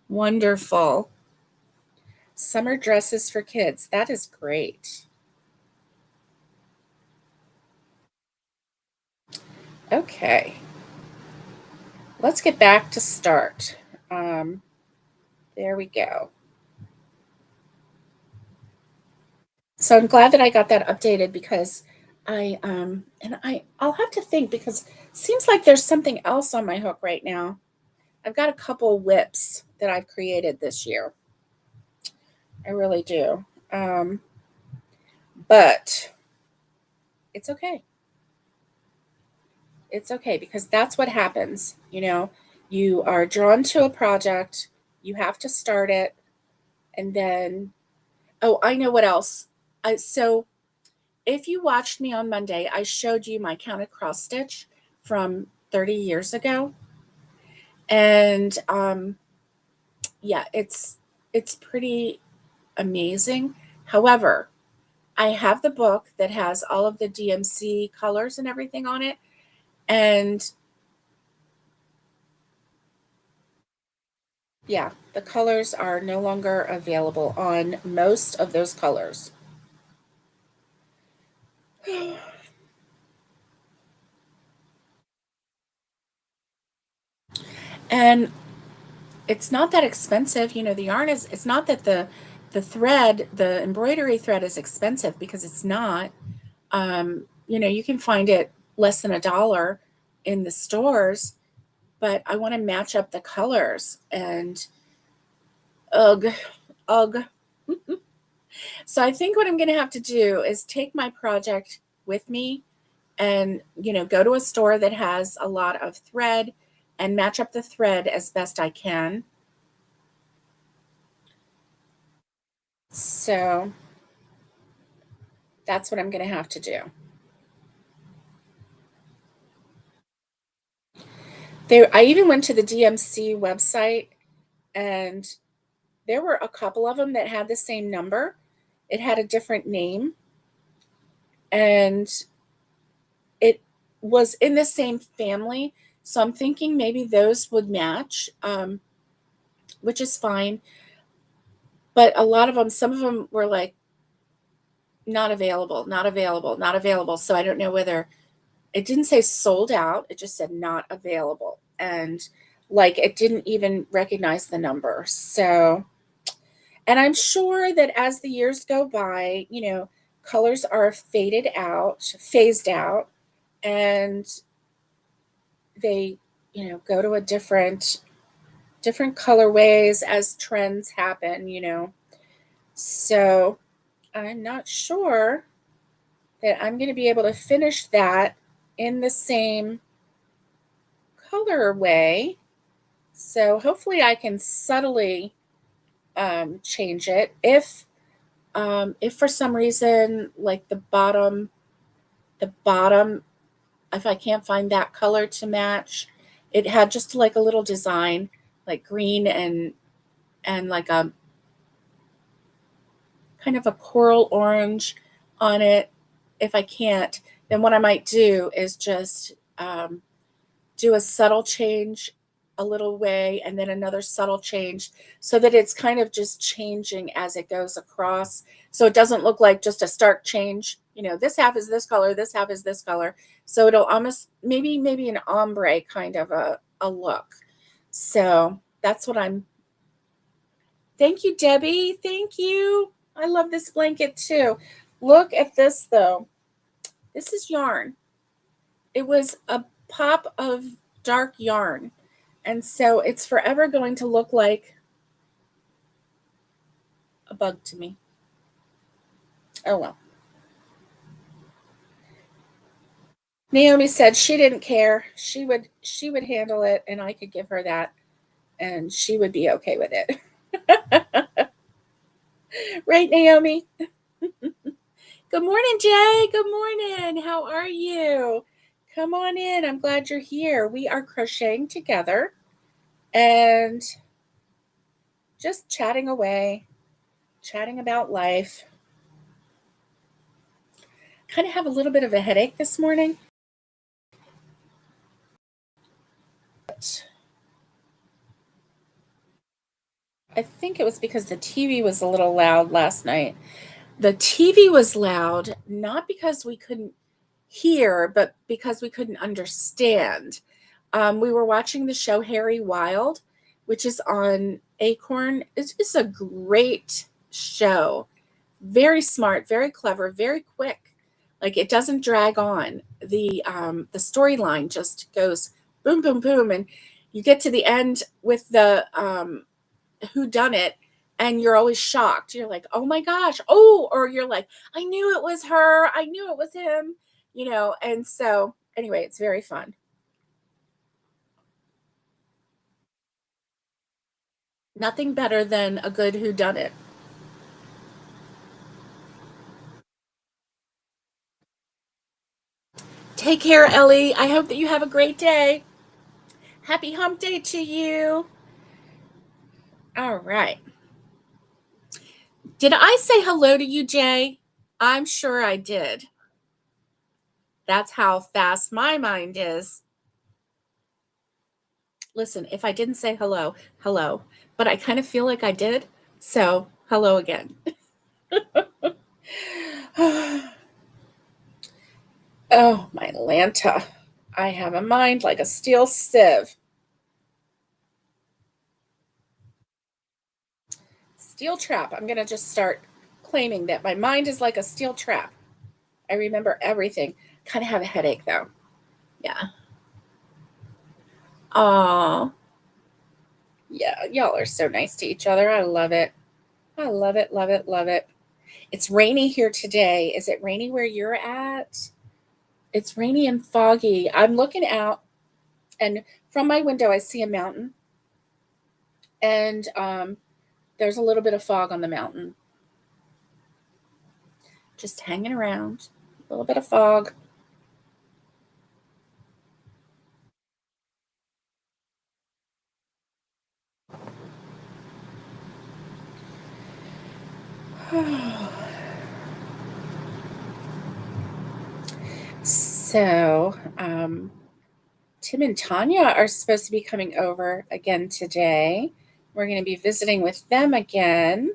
Wonderful. Summer dresses for kids. That is great. Okay. Let's get back to start. There we go. So I'm glad that I got that updated because I'll have to think because it seems like there's something else on my hook right now. I've got a couple whips that I've created this year. I really do. But it's okay. It's okay because that's what happens. You are drawn to a project, you have to start it, and then, oh, I know what else. So if you watched me on Monday, I showed you my counted cross stitch from 30 years ago. And yeah, it's pretty amazing. However, I have the book that has all of the DMC colors and everything on it. And yeah, the colors are no longer available on most of those colors. And it's not that expensive. The yarn it's not that the embroidery thread is expensive because it's not. You can find it less than $1 in the stores, but I want to match up the colors and ugh, ugh. So I think what I'm going to have to do is take my project with me and, go to a store that has a lot of thread and match up the thread as best I can. So that's what I'm going to have to do. I even went to the DMC website and there were a couple of them that had the same number. It had a different name and it was in the same family. So I'm thinking maybe those would match, which is fine. But a lot of them, some of them were like, not available, not available, not available. So I don't know whether it didn't say sold out, it just said not available. And like it didn't even recognize the number. So, and I'm sure that as the years go by, colors are phased out, and they, go to a different colorways as trends happen. So I'm not sure that I'm going to be able to finish that in the same colorway. So hopefully I can subtly change it. If for some reason, like the bottom, if I can't find that color to match, it had just like a little design, like green and like a kind of a coral orange on it. If I can't, then what I might do is just do a subtle change a little way and then another subtle change so that it's kind of just changing as it goes across. So it doesn't look like just a stark change. This half is this color, this half is this color. So it'll almost maybe an ombre kind of a look. So that's what I'm. Thank you, Debbie. Thank you. I love this blanket too. Look at this though. This is yarn. It was a pop of dark yarn. And so it's forever going to look like a bug to me. Oh well. Naomi said she didn't care. She would handle it and I could give her that and she would be okay with it. Right, Naomi? Good morning, Jay. Good morning. How are you? Come on in. I'm glad you're here. We are crocheting together and just chatting away, chatting about life. Kind of have a little bit of a headache this morning. I think it was because the TV was a little loud last night. The TV was loud, not because we couldn't hear, but because we couldn't understand. We were watching the show Harry Wild, which is on Acorn. It's a great show. Very smart, very clever, very quick. Like it doesn't drag on. The storyline just goes boom, boom, boom, and you get to the end with the who done it, and you're always shocked. You're like, oh my gosh, oh, or you're like, I knew it was her, I knew it was him, And so anyway, it's very fun. Nothing better than a good who done it. Take care, Ellie. I hope that you have a great day. Happy hump day to you. All right. Did I say hello to you, Jay? I'm sure I did. That's how fast my mind is. Listen, if I didn't say hello, hello. But I kind of feel like I did. So, hello again. Oh, my Lanta. I have a mind like a steel sieve. Steel trap. I'm going to just start claiming that my mind is like a steel trap. I remember everything. Kind of have a headache, though. Yeah. Aw. Yeah, y'all are so nice to each other. I love it. I love it, love it, love it. It's rainy here today. Is it rainy where you're at? It's rainy and foggy. I'm looking out, and from my window, I see a mountain, and there's a little bit of fog on the mountain. Just hanging around. A little bit of fog. So, Tim and Tanya are supposed to be coming over again today. We're going to be visiting with them again.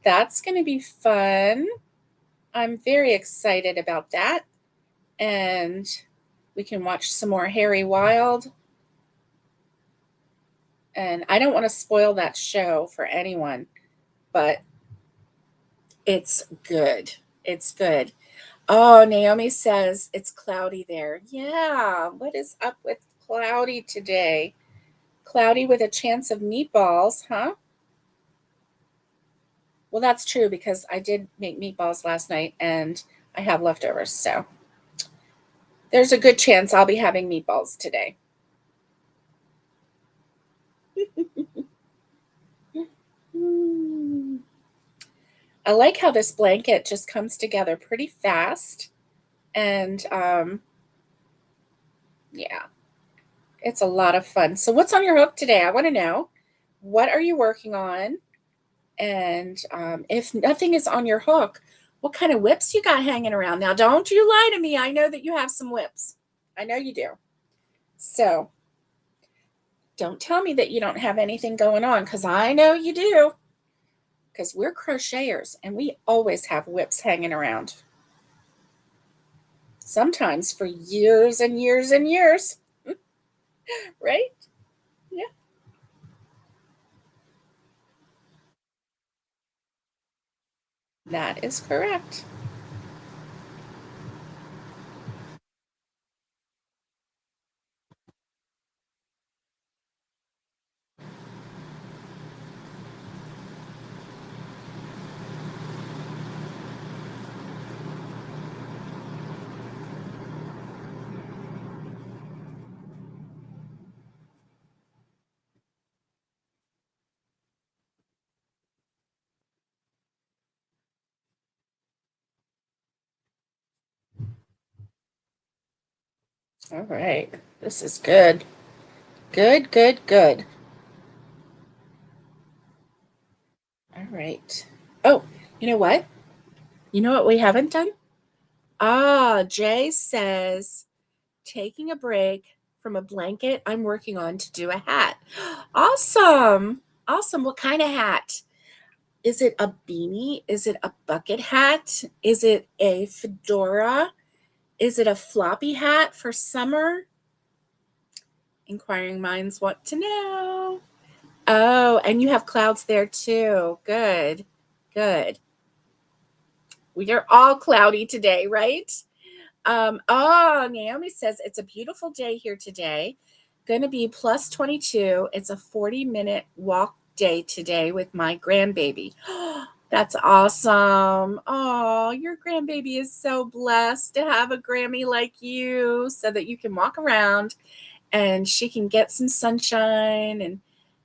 That's going to be fun. I'm very excited about that. And we can watch some more Harry Wild. And I don't want to spoil that show for anyone, but it's good. It's good. Oh, Naomi says it's cloudy there. Yeah, what is up with cloudy today? Cloudy with a chance of meatballs, huh? Well, that's true because I did make meatballs last night and I have leftovers. So there's a good chance I'll be having meatballs today. Hmm. I like how this blanket just comes together pretty fast. And yeah, it's a lot of fun. So, what's on your hook today? I want to know. What are you working on? And if nothing is on your hook, what kind of whips you got hanging around? Now, don't you lie to me. I know that you have some whips. I know you do. So, don't tell me that you don't have anything going on because I know you do. Because we're crocheters and we always have whips hanging around. Sometimes for years and years and years, right? Yeah, that is correct. All right. This is good. Good, good, good. All right. Oh, you know what? You know what we haven't done? Ah, Jay says taking a break from a blanket I'm working on to do a hat. Awesome. Awesome. What kind of hat? Is it a beanie? Is it a bucket hat? Is it a fedora? Is it a floppy hat for summer? Inquiring minds want to know. Oh, and you have clouds there too. Good. Good. We are all cloudy today, right? Oh, Naomi says it's a beautiful day here today. Going to be plus 22. It's a 40-minute walk day today with my grandbaby. That's awesome. Oh, your grandbaby is so blessed to have a Grammy like you so that you can walk around and she can get some sunshine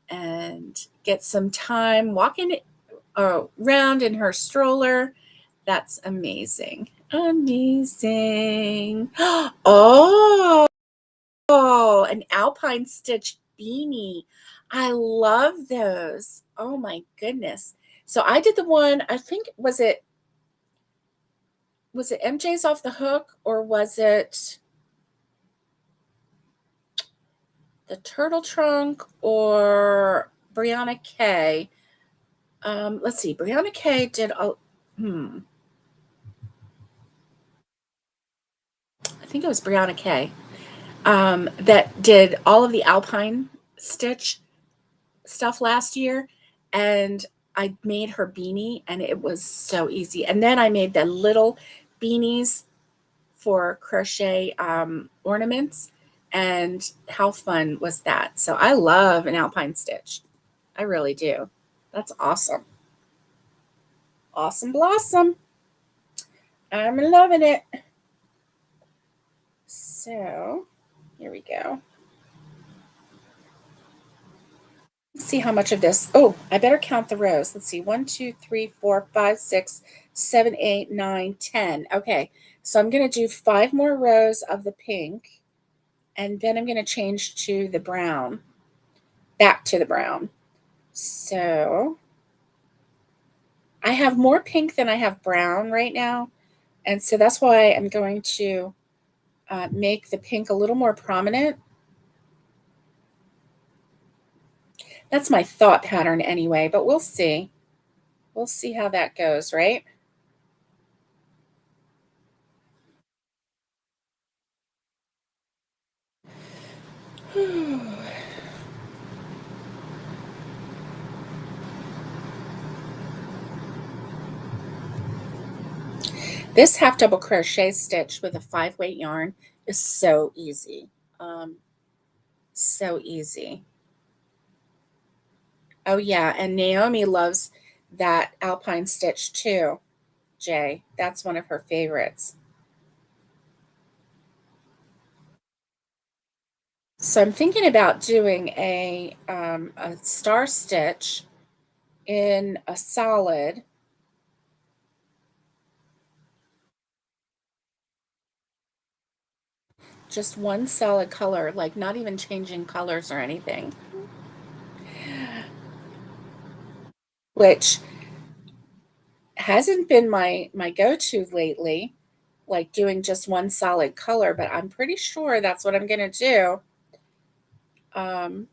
and get some time walking around in her stroller. That's amazing. Amazing. Oh, an alpine stitch beanie. I love those. Oh my goodness. So I did the one, I think was it MJ's Off the Hook or was it the Turtle Trunk or Brianna Kay? Let's see. Brianna Kay did a I think it was Brianna Kay. That did all of the alpine stitch stuff last year, and I made her beanie, and it was so easy. And then I made the little beanies for crochet ornaments, and how fun was that? So I love an alpine stitch. I really do. That's awesome. Awesome blossom. I'm loving it. So here we go. See how much of this. Oh, I better count the rows. Let's see. 1, 2, 3, 4, 5, 6, 7, 8, 9, 10. Okay. So I'm going to do 5 more rows of the pink. And then I'm going to change to the brown. Back to the brown. So I have more pink than I have brown right now. And so that's why I'm going to make the pink a little more prominent. That's my thought pattern anyway, but we'll see. We'll see how that goes, right? This half double crochet stitch with a 5-weight yarn is so easy. Um, so easy. Oh yeah, and Naomi loves that alpine stitch too, Jay. That's one of her favorites. So I'm thinking about doing a star stitch in a solid. Just one solid color, like not even changing colors or anything. Which hasn't been my go-to lately, like doing just one solid color, but I'm pretty sure that's what I'm going to do. Um,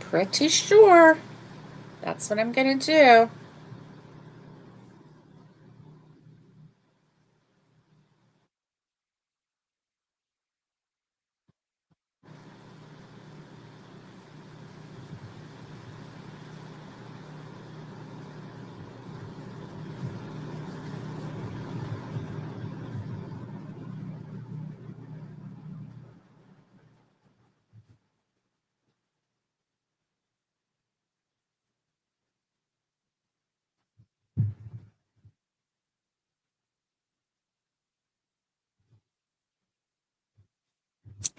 pretty sure that's what I'm going to do.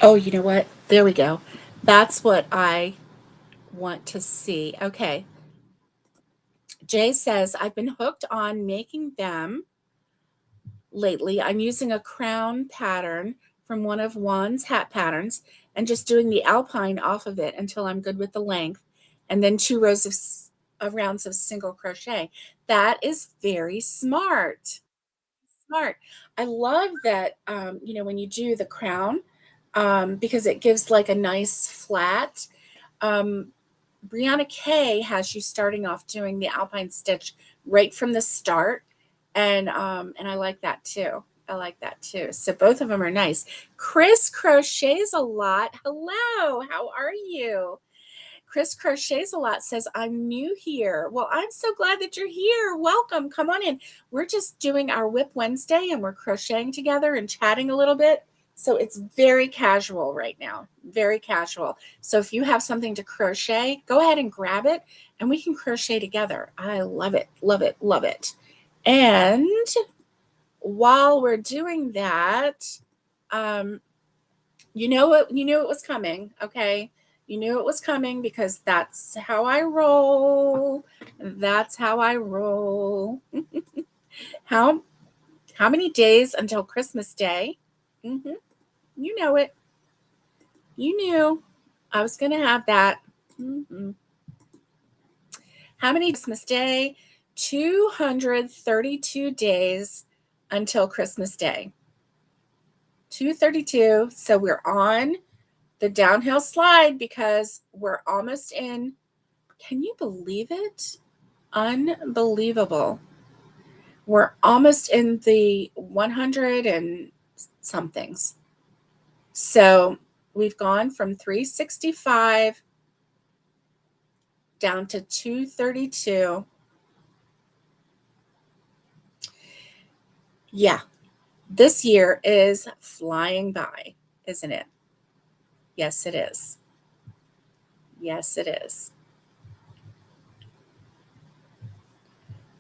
Oh, you know what? There we go. That's what I want to see. Okay. Jay says, I've been hooked on making them lately. I'm using a crown pattern from one of Juan's hat patterns and just doing the alpine off of it until I'm good with the length, and then 2 rows of rounds of single crochet. That is very smart. Smart. I love that, when you do the crown, because it gives like a nice flat. Um, Brianna Kay has you starting off doing the alpine stitch right from the start, and I like that too. I like that too. So both of them are nice. Chris crochets a lot. Hello, how are you? Chris crochets a lot, says, I'm new here. Well, I'm so glad that you're here. Welcome. Come on in. We're just doing our Whip Wednesday and we're crocheting together and chatting a little bit. So it's very casual right now, very casual. So if you have something to crochet, go ahead and grab it and we can crochet together. I love it, love it, love it. And while we're doing that, um, you knew it was coming, okay? You knew it was coming because that's how I roll. That's how I roll. how how many days until Christmas Day? Mm-hmm. You know it. You knew I was going to have that. Mm-hmm. How many Christmas Day? 232 days until Christmas Day. 232. So we're on the downhill slide because we're almost in. Can you believe it? Unbelievable. We're almost in the 100 and somethings. So we've gone from 365 down to 232. Yeah, this year is flying by, isn't it? Yes, it is. Yes, it is.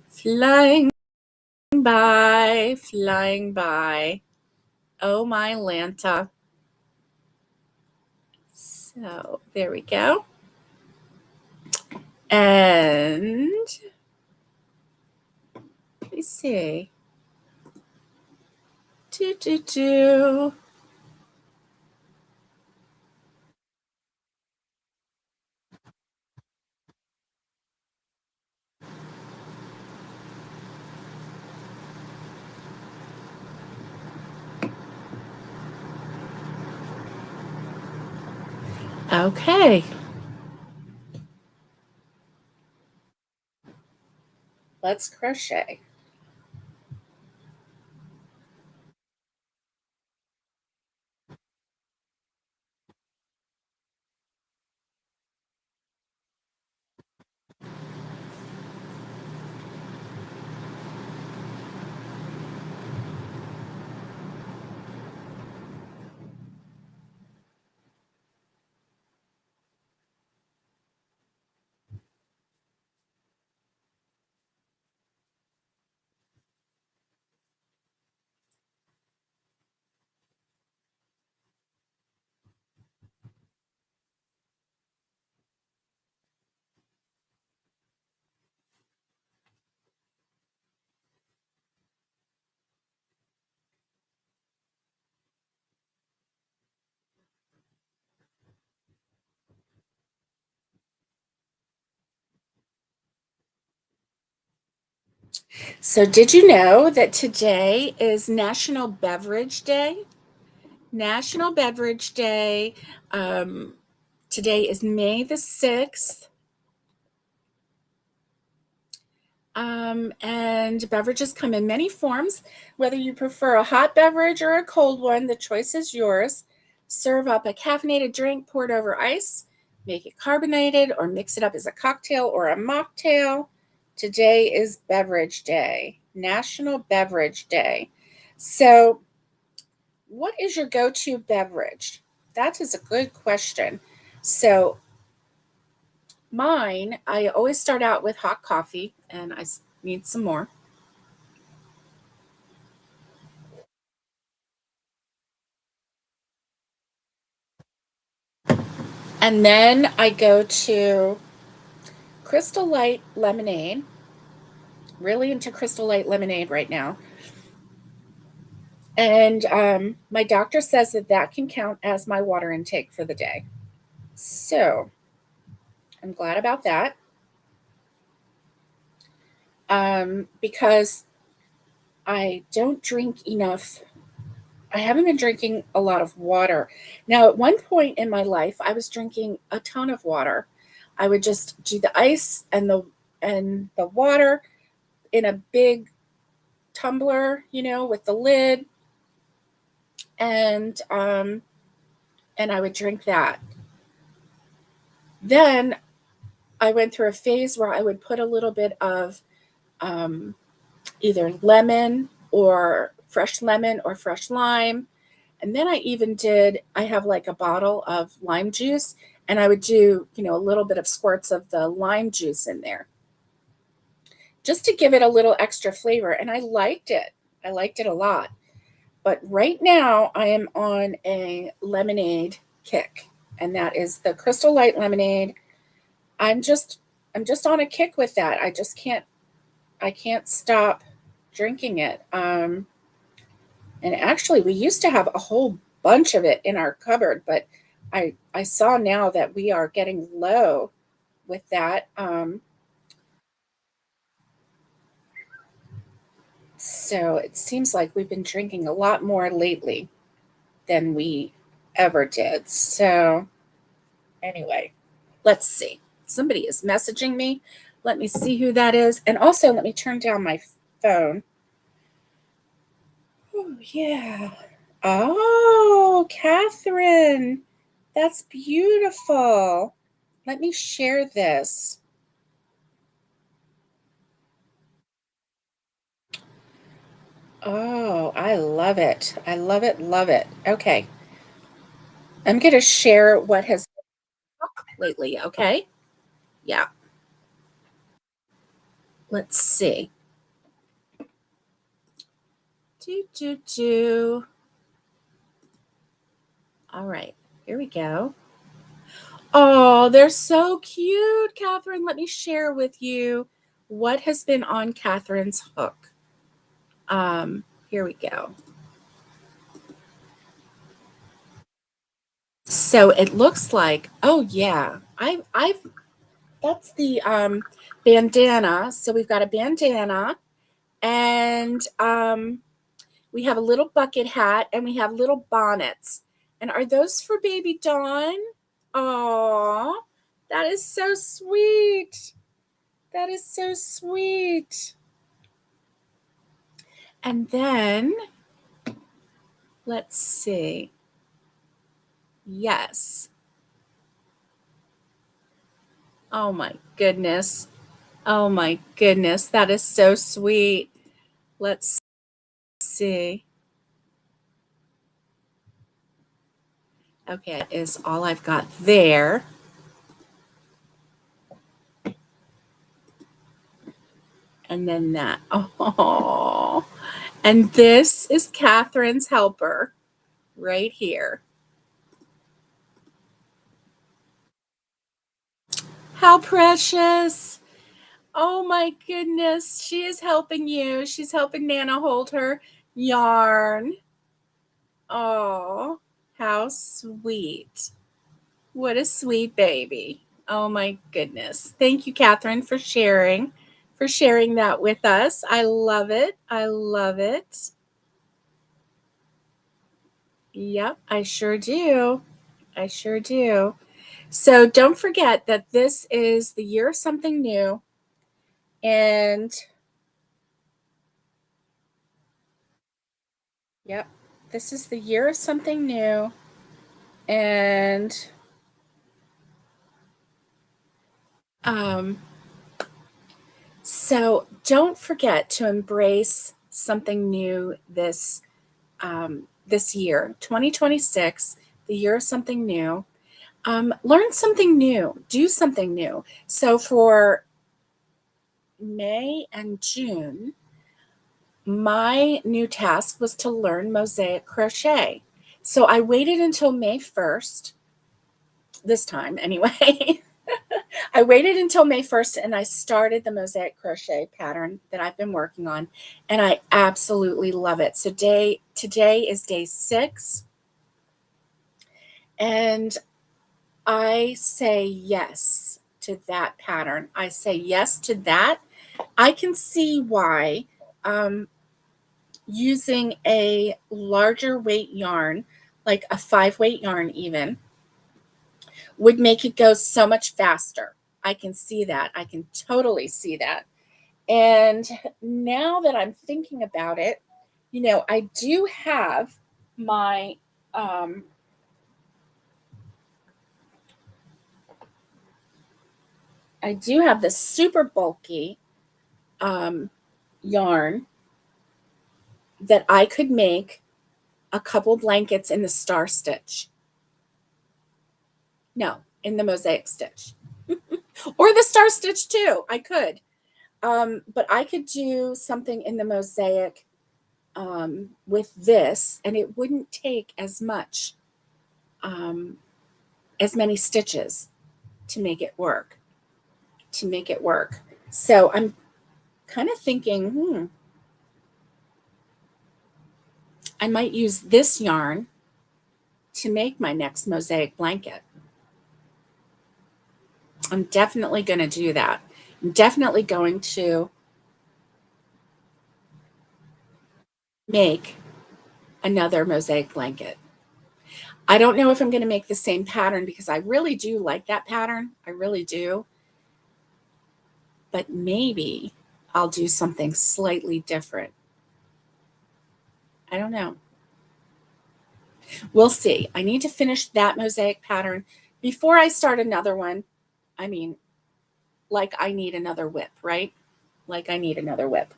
Flying by, flying by. Oh, my Lanta. So there we go. And let me see. Do. Okay. Let's crochet. So, did you know that today is National Beverage Day? National Beverage Day. Um, Today is May the 6th. And beverages come in many forms. Whether you prefer a hot beverage or a cold one, the choice is yours. Serve up a caffeinated drink poured over ice, make it carbonated, or mix it up as a cocktail or a mocktail. Today is Beverage Day, National Beverage Day. So, what is your go to beverage? That is a good question. So, mine, I always start out with hot coffee, and I need some more. And then I go to Crystal Light lemonade. really into Crystal Light lemonade right now. And my doctor says that that can count as my water intake for the day. So I'm glad about that. Because I don't drink enough. I haven't been drinking a lot of water. Now, at one point in my life, I was drinking a ton of water. I would just do the ice and the water in a big tumbler, with the lid, and I would drink that. Then I went through a phase where I would put a little bit of um, either lemon or fresh lime. And then I have like a bottle of lime juice, and I would do, a little bit of squirts of the lime juice in there just to give it a little extra flavor. And I liked it. I liked it a lot. But right now I am on a lemonade kick, and that is the Crystal Light lemonade. I'm just I'm just on a kick with that. I can't stop drinking it. And actually, we used to have a whole bunch of it in our cupboard, but I saw now that we are getting low with that. So it seems like we've been drinking a lot more lately than we ever did. So anyway, let's see. Somebody is messaging me. Let me see who that is. And also, let me turn down my phone. Oh, yeah. Oh, Catherine. That's beautiful. Let me share this. Oh, I love it. I love it. Love it. Okay. I'm going to share what has lately. Okay. Yeah. Let's see. Do, do, do. All right. Here we go. Oh, they're so cute, Catherine. Let me share with you what has been on Catherine's hook. Here we go. So it looks like, oh yeah, I've that's the bandana. So we've got a bandana, and we have a little bucket hat, and we have little bonnets. And are those for baby Dawn? Oh, that is so sweet. That is so sweet. And then let's see. Yes. Oh my goodness. Oh my goodness. That is so sweet. Let's see. Okay, that is all I've got there. And then that. Oh. And this is Catherine's helper right here. How precious. Oh my goodness. She is helping you. She's helping Nana hold her yarn. Oh, how sweet. What a sweet baby. Oh my goodness. Thank you, Catherine, for sharing that with us. I love it. I love it. Yep, I sure do. I sure do. So don't forget that this is the year of something new. And yep, this is the year of something new. And um, so don't forget to embrace something new this year, 2026, the year of something new. Learn something new, do something new. So for May and June, my new task was to learn mosaic crochet. So I waited until May 1st, this time anyway. I waited until May 1st and I started the mosaic crochet pattern that I've been working on, and I absolutely love it. So today is day 6, and I say yes to that pattern. I say yes to that. I can see why using a larger weight yarn, like a 5-weight yarn even, would make it go so much faster. I can see that. I can totally see that. And now that I'm thinking about it, I do have my I do have the super bulky yarn that I could make a couple blankets in the star stitch. No, in the mosaic stitch. Or the star stitch too. I could. But I could do something in the mosaic with this, and it wouldn't take um, as many stitches to make it work. So I'm kind of thinking, I might use this yarn to make my next mosaic blanket. I'm definitely going to do that. I'm definitely going to make another mosaic blanket. I don't know if I'm going to make the same pattern because I really do like that pattern. I really do. But maybe I'll do something slightly different. I don't know. We'll see. I need to finish that mosaic pattern before I start another one. I mean, like I need another whip, right? Like I need another whip.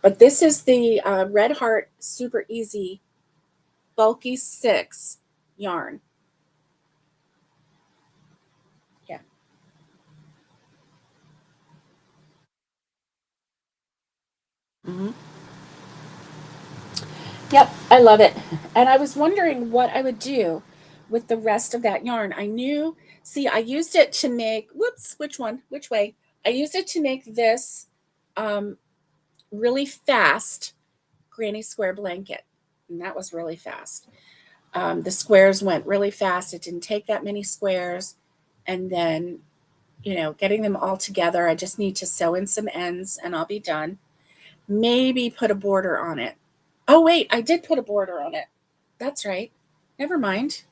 But this is the Red Heart Super Easy Bulky 6 yarn. Yeah. Mm-hmm. Yep, I love it. And I was wondering what I would do with the rest of that yarn. I used it to make, which one? Which way? I used it to make this um, really fast granny square blanket. And that was really fast. The squares went really fast. It didn't take that many squares. And then, getting them all together, I just need to sew in some ends and I'll be done. Maybe put a border on it. Oh, wait, I did put a border on it. That's right. Never mind.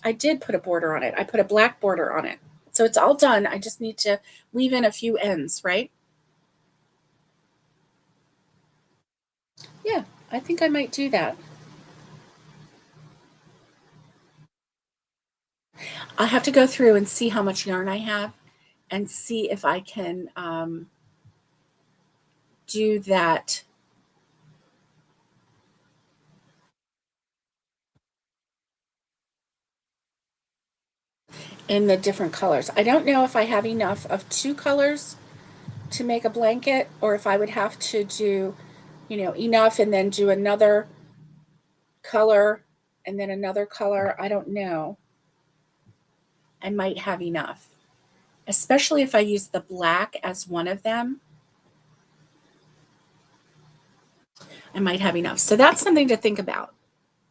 I did put a border on it. I put a black border on it. So it's all done. I just need to weave in a few ends, right? Yeah, I think I might do that. I'll have to go through and see how much yarn I have and see if I can do that. In the different colors. I don't know if I have enough of 2 colors to make a blanket or if I would have to do, enough and then do another color and then another color. I don't know. I might have enough, especially if I use the black as one of them. I might have enough. So that's something to think about.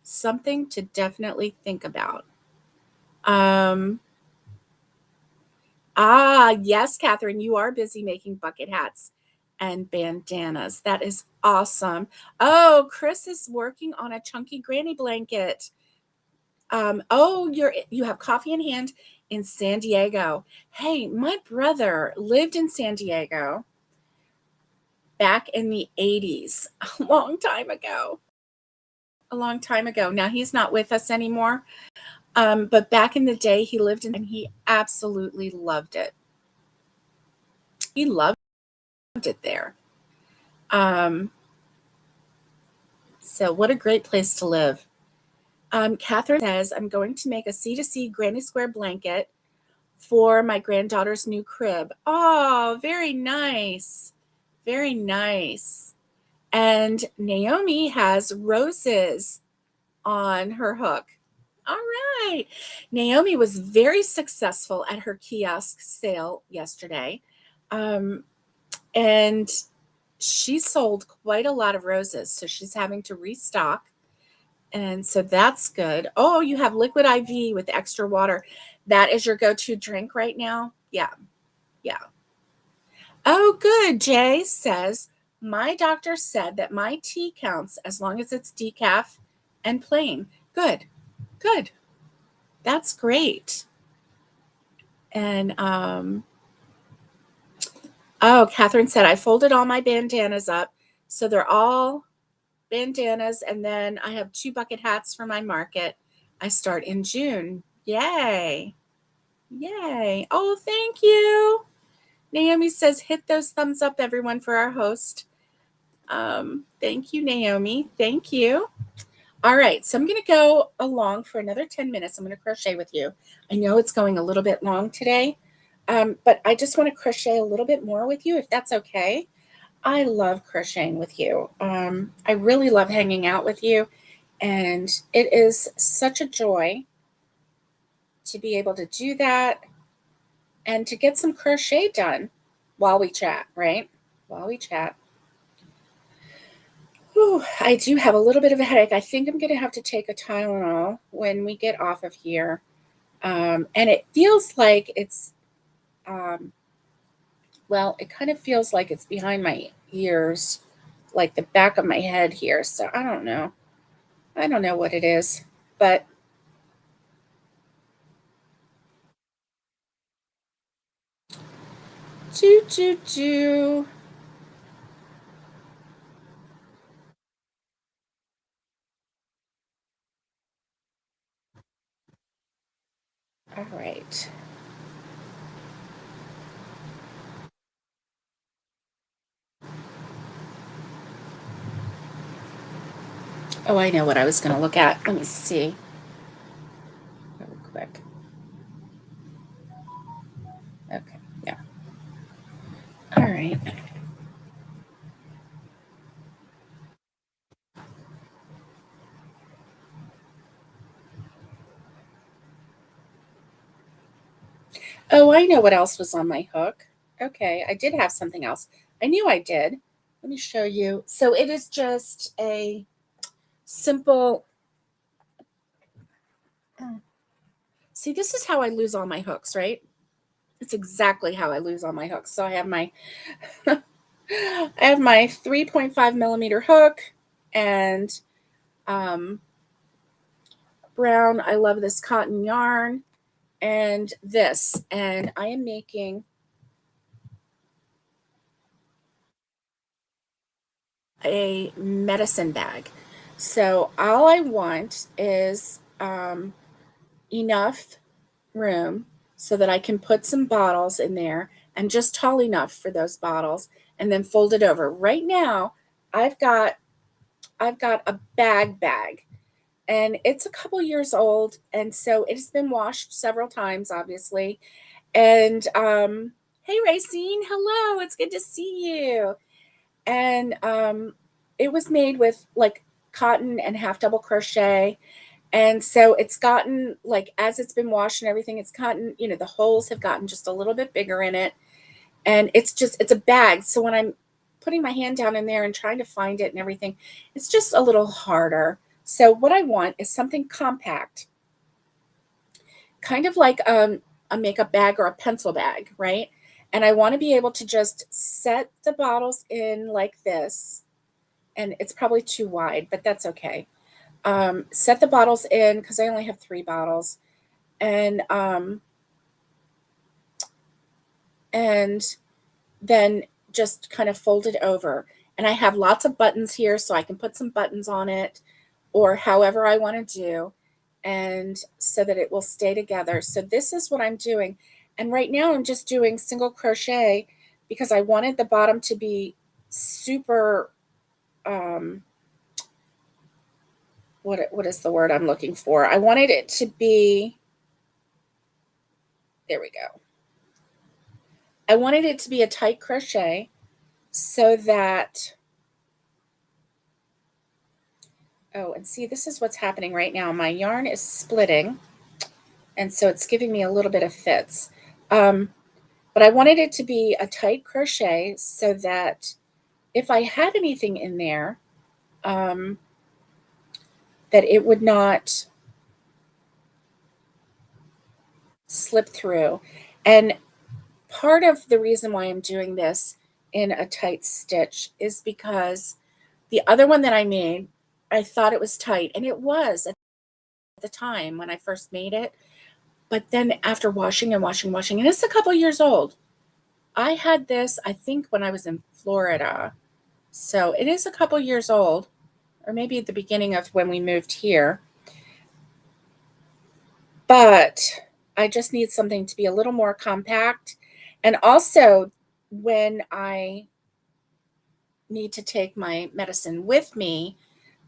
Something to definitely think about. Um, yes, Catherine, you are busy making bucket hats and bandanas. That is awesome. Oh, Chris is working on a chunky granny blanket. You have coffee in hand in San Diego. Hey, my brother lived in San Diego back in the 80s, a long time ago. A long time ago. Now he's not with us anymore. But back in the day, he lived in and he absolutely loved it. He loved it there. Um, so what a great place to live. Catherine says, I'm going to make a C2C granny square blanket for my granddaughter's new crib. Oh, very nice. Very nice. And Naomi has roses on her hook. All right. Naomi was very successful at her kiosk sale yesterday. Um, and she sold quite a lot of roses. So she's having to restock. And so that's good. Oh, you have liquid IV with extra water. That is your go to drink right now? Yeah. Yeah. Oh, good. Jay says, my doctor said that my tea counts as long as it's decaf and plain. Good. Good. That's great. And oh, Catherine said I folded all my bandanas up, so they're all bandanas, and then I have 2 bucket hats for my market. I start in June. Yay! Yay! Oh, thank you. Naomi says, hit those thumbs up, everyone, for our host. Thank you, Naomi. Thank you. All right, so I'm going to go along for another 10 minutes. I'm going to crochet with you. I know it's going a little bit long today, but I just want to crochet a little bit more with you, if that's okay. I love crocheting with you. I really love hanging out with you, and it is such a joy to be able to do that and to get some crochet done while we chat, right? While we chat. Whew, I do have a little bit of a headache. I think I'm going to have to take a Tylenol when we get off of here. And it feels like it's, well, it kind of feels like it's behind my ears, like the back of my head here. So I don't know. I don't know what it is, but do. All right. Oh, I know what I was going to look at. Let me see really quick. Okay. Yeah. All right. Oh, I know what else was on my hook. Okay, I did have something else. I knew I did. Let me show you. So it is just a simple. See, this is how I lose all my hooks, right? It's exactly how I lose all my hooks. So I have my I have my 3.5 millimeter hook and um, brown. I love this cotton yarn and this, and I am making a medicine bag. So all I want is enough room so that I can put some bottles in there and just tall enough for those bottles and then fold it over. Right now, I've got I've got a bag and it's a couple years old, and so it's been washed several times obviously. And hey Racine, hello, it's good to see you. And it was made with like cotton and half double crochet, and so it's gotten like as it's been washed and everything, it's gotten, the holes have gotten just a little bit bigger in it, and it's a bag, so when I'm putting my hand down in there and trying to find it and everything, it's just a little harder. So what I want is something compact, kind of like a makeup bag or a pencil bag, right? And I want to be able to just set the bottles in like this, and it's probably too wide, but that's okay. Set the bottles in because I only have 3 bottles, and and then just kind of fold it over. And I have lots of buttons here, so I can put some buttons on it, or however I want to do, and so that it will stay together. So this is what I'm doing, and right now I'm just doing single crochet because I wanted the bottom to be super. Um, what is the word I'm looking for? I wanted it to be. There we go. I wanted it to be a tight crochet so that Oh, and see, this is what's happening right now. My yarn is splitting, and so it's giving me a little bit of fits. Um, but I wanted it to be a tight crochet so that if I had anything in there, um, that it would not slip through. And part of the reason why I'm doing this in a tight stitch is because the other one that I made, I thought it was tight, and it was at the time when I first made it. But then after washing and washing, and it's a couple years old. I had this, I think, when I was in Florida. So it is a couple years old, or maybe at the beginning of when we moved here. But I just need something to be a little more compact. And also, when I need to take my medicine with me,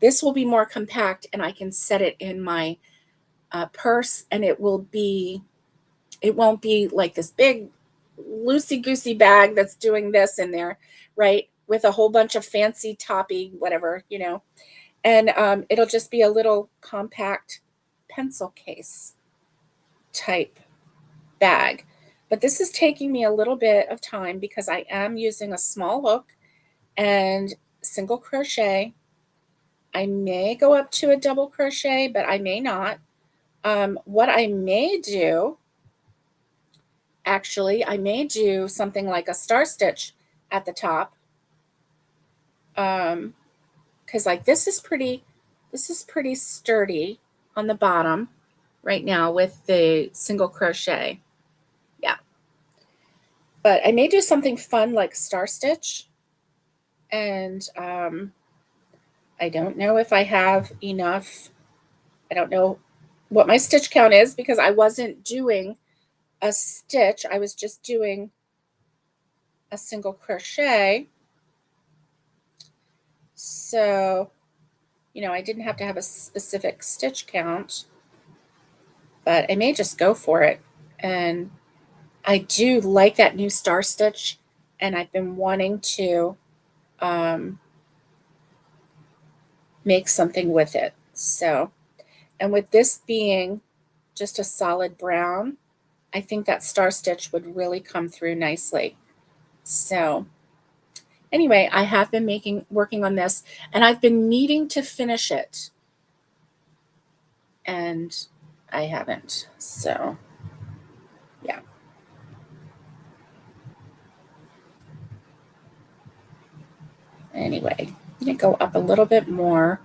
this will be more compact and I can set it in my purse, and it won't be like this big loosey goosey bag that's doing this in there, right? With a whole bunch of fancy toppy, whatever, And it'll just be a little compact pencil case type bag. But this is taking me a little bit of time because I am using a small hook and single crochet. I may go up to a double crochet, but I may not. What I may do, actually, I may do something like a star stitch at the top. Because like this is pretty sturdy on the bottom right now with the single crochet. Yeah. But I may do something fun like star stitch. And I don't know if I have enough. I don't know what my stitch count is because I wasn't doing a stitch. I was just doing a single crochet. So, I didn't have to have a specific stitch count, but I may just go for it. And I do like that new star stitch, and I've been wanting to um, make something with it. So, and with this being just a solid brown, I think that star stitch would really come through nicely. So, anyway, I have been working on this, and I've been needing to finish it, and I haven't. So, yeah. Anyway, I'm going to go up a little bit more.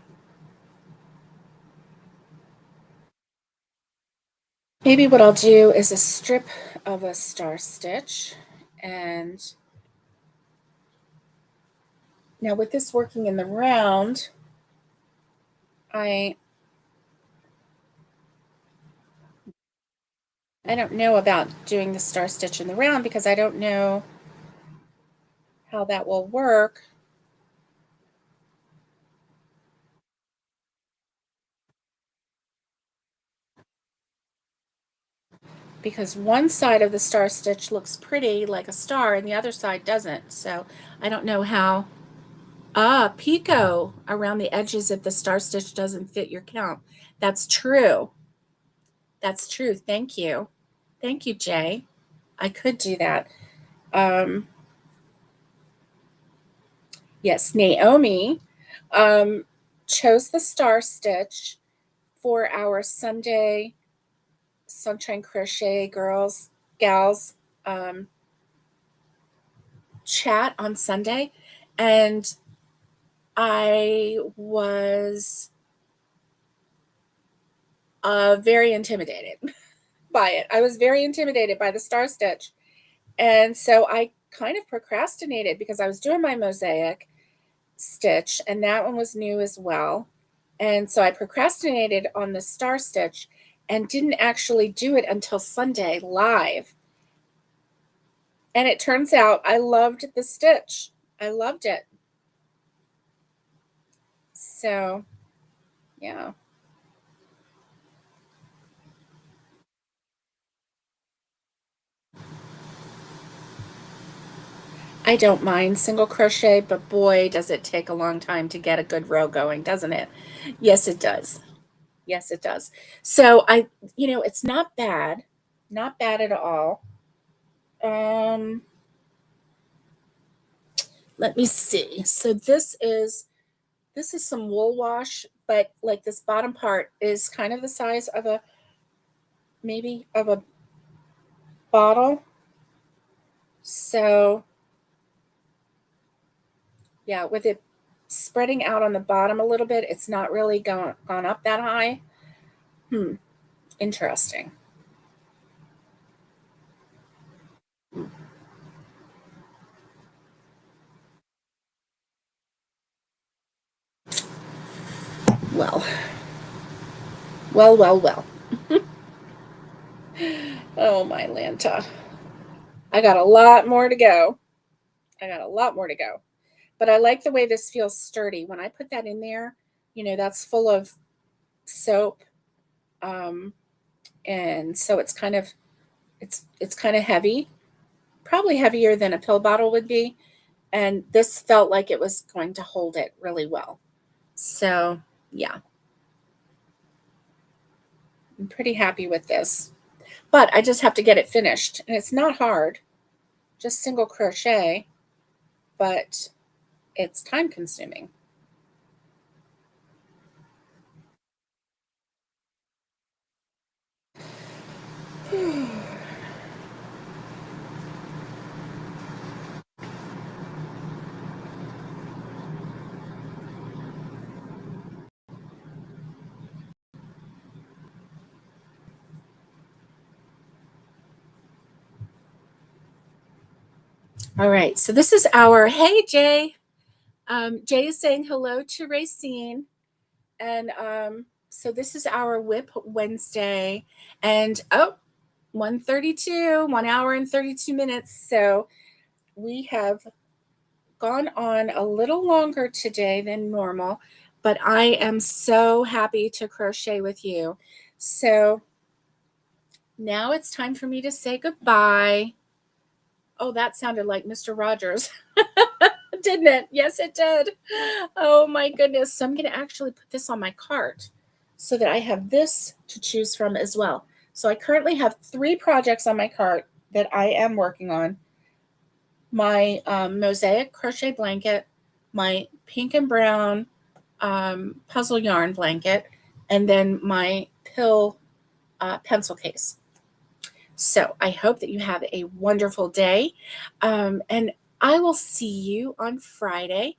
Maybe what I'll do is a strip of a star stitch. And now with this working in the round, I don't know about doing the star stitch in the round because I don't know how that will work. Because one side of the star stitch looks pretty like a star and the other side doesn't. So I don't know how. Picot around the edges if the star stitch doesn't fit your count. That's true. That's true. Thank you. Thank you, Jay. I could do that. Um, yes, Naomi chose the star stitch for our Sunday Sunshine Crochet gals um, chat on Sunday. And I was very intimidated by it. I was very intimidated by the star stitch. And so I kind of procrastinated because I was doing my mosaic stitch, and that one was new as well. And so I procrastinated on the star stitch and didn't actually do it until Sunday live. And it turns out I loved the stitch. I loved it. So, yeah. I don't mind single crochet, but boy, does it take a long time to get a good row going, doesn't it? Yes, it does. Yes, it does. So it's not bad, not bad at all. Um, Let me see. So this is some wool wash, but like this bottom part is kind of the size of a maybe of a bottle. So yeah, with it spreading out on the bottom a little bit, it's not really gone up that high. Interesting. Well, well. Oh my Lanta. I got a lot more to go. I got a lot more to go. But I like the way this feels sturdy. When I put that in there, that's full of soap. Um, and so it's kind of heavy, probably heavier than a pill bottle would be. And this felt like it was going to hold it really well. So yeah, I'm pretty happy with this. But I just have to get it finished. And it's not hard, just single crochet, but it's time consuming. All right, so this is our hey Jay. Jay is saying hello to Racine, and so this is our Whip Wednesday, and 1:32, 1 hour and 32 minutes. So we have gone on a little longer today than normal, but I am so happy to crochet with you. So now it's time for me to say goodbye. Oh, that sounded like Mr. Rogers. Didn't it? Yes, it did. Oh my goodness. So I'm going to actually put this on my cart so that I have this to choose from as well. So I currently have 3 projects on my cart that I am working on. My mosaic crochet blanket, my pink and brown puzzle yarn blanket, and then my pill pencil case. So I hope that you have a wonderful day. And I will see you on Friday.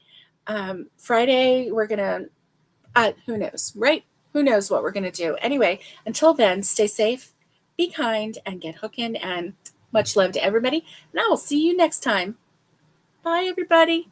Friday, we're going to, who knows, right? Who knows what we're going to do? Anyway, until then, stay safe, be kind, and get hooking. And much love to everybody. And I will see you next time. Bye, everybody.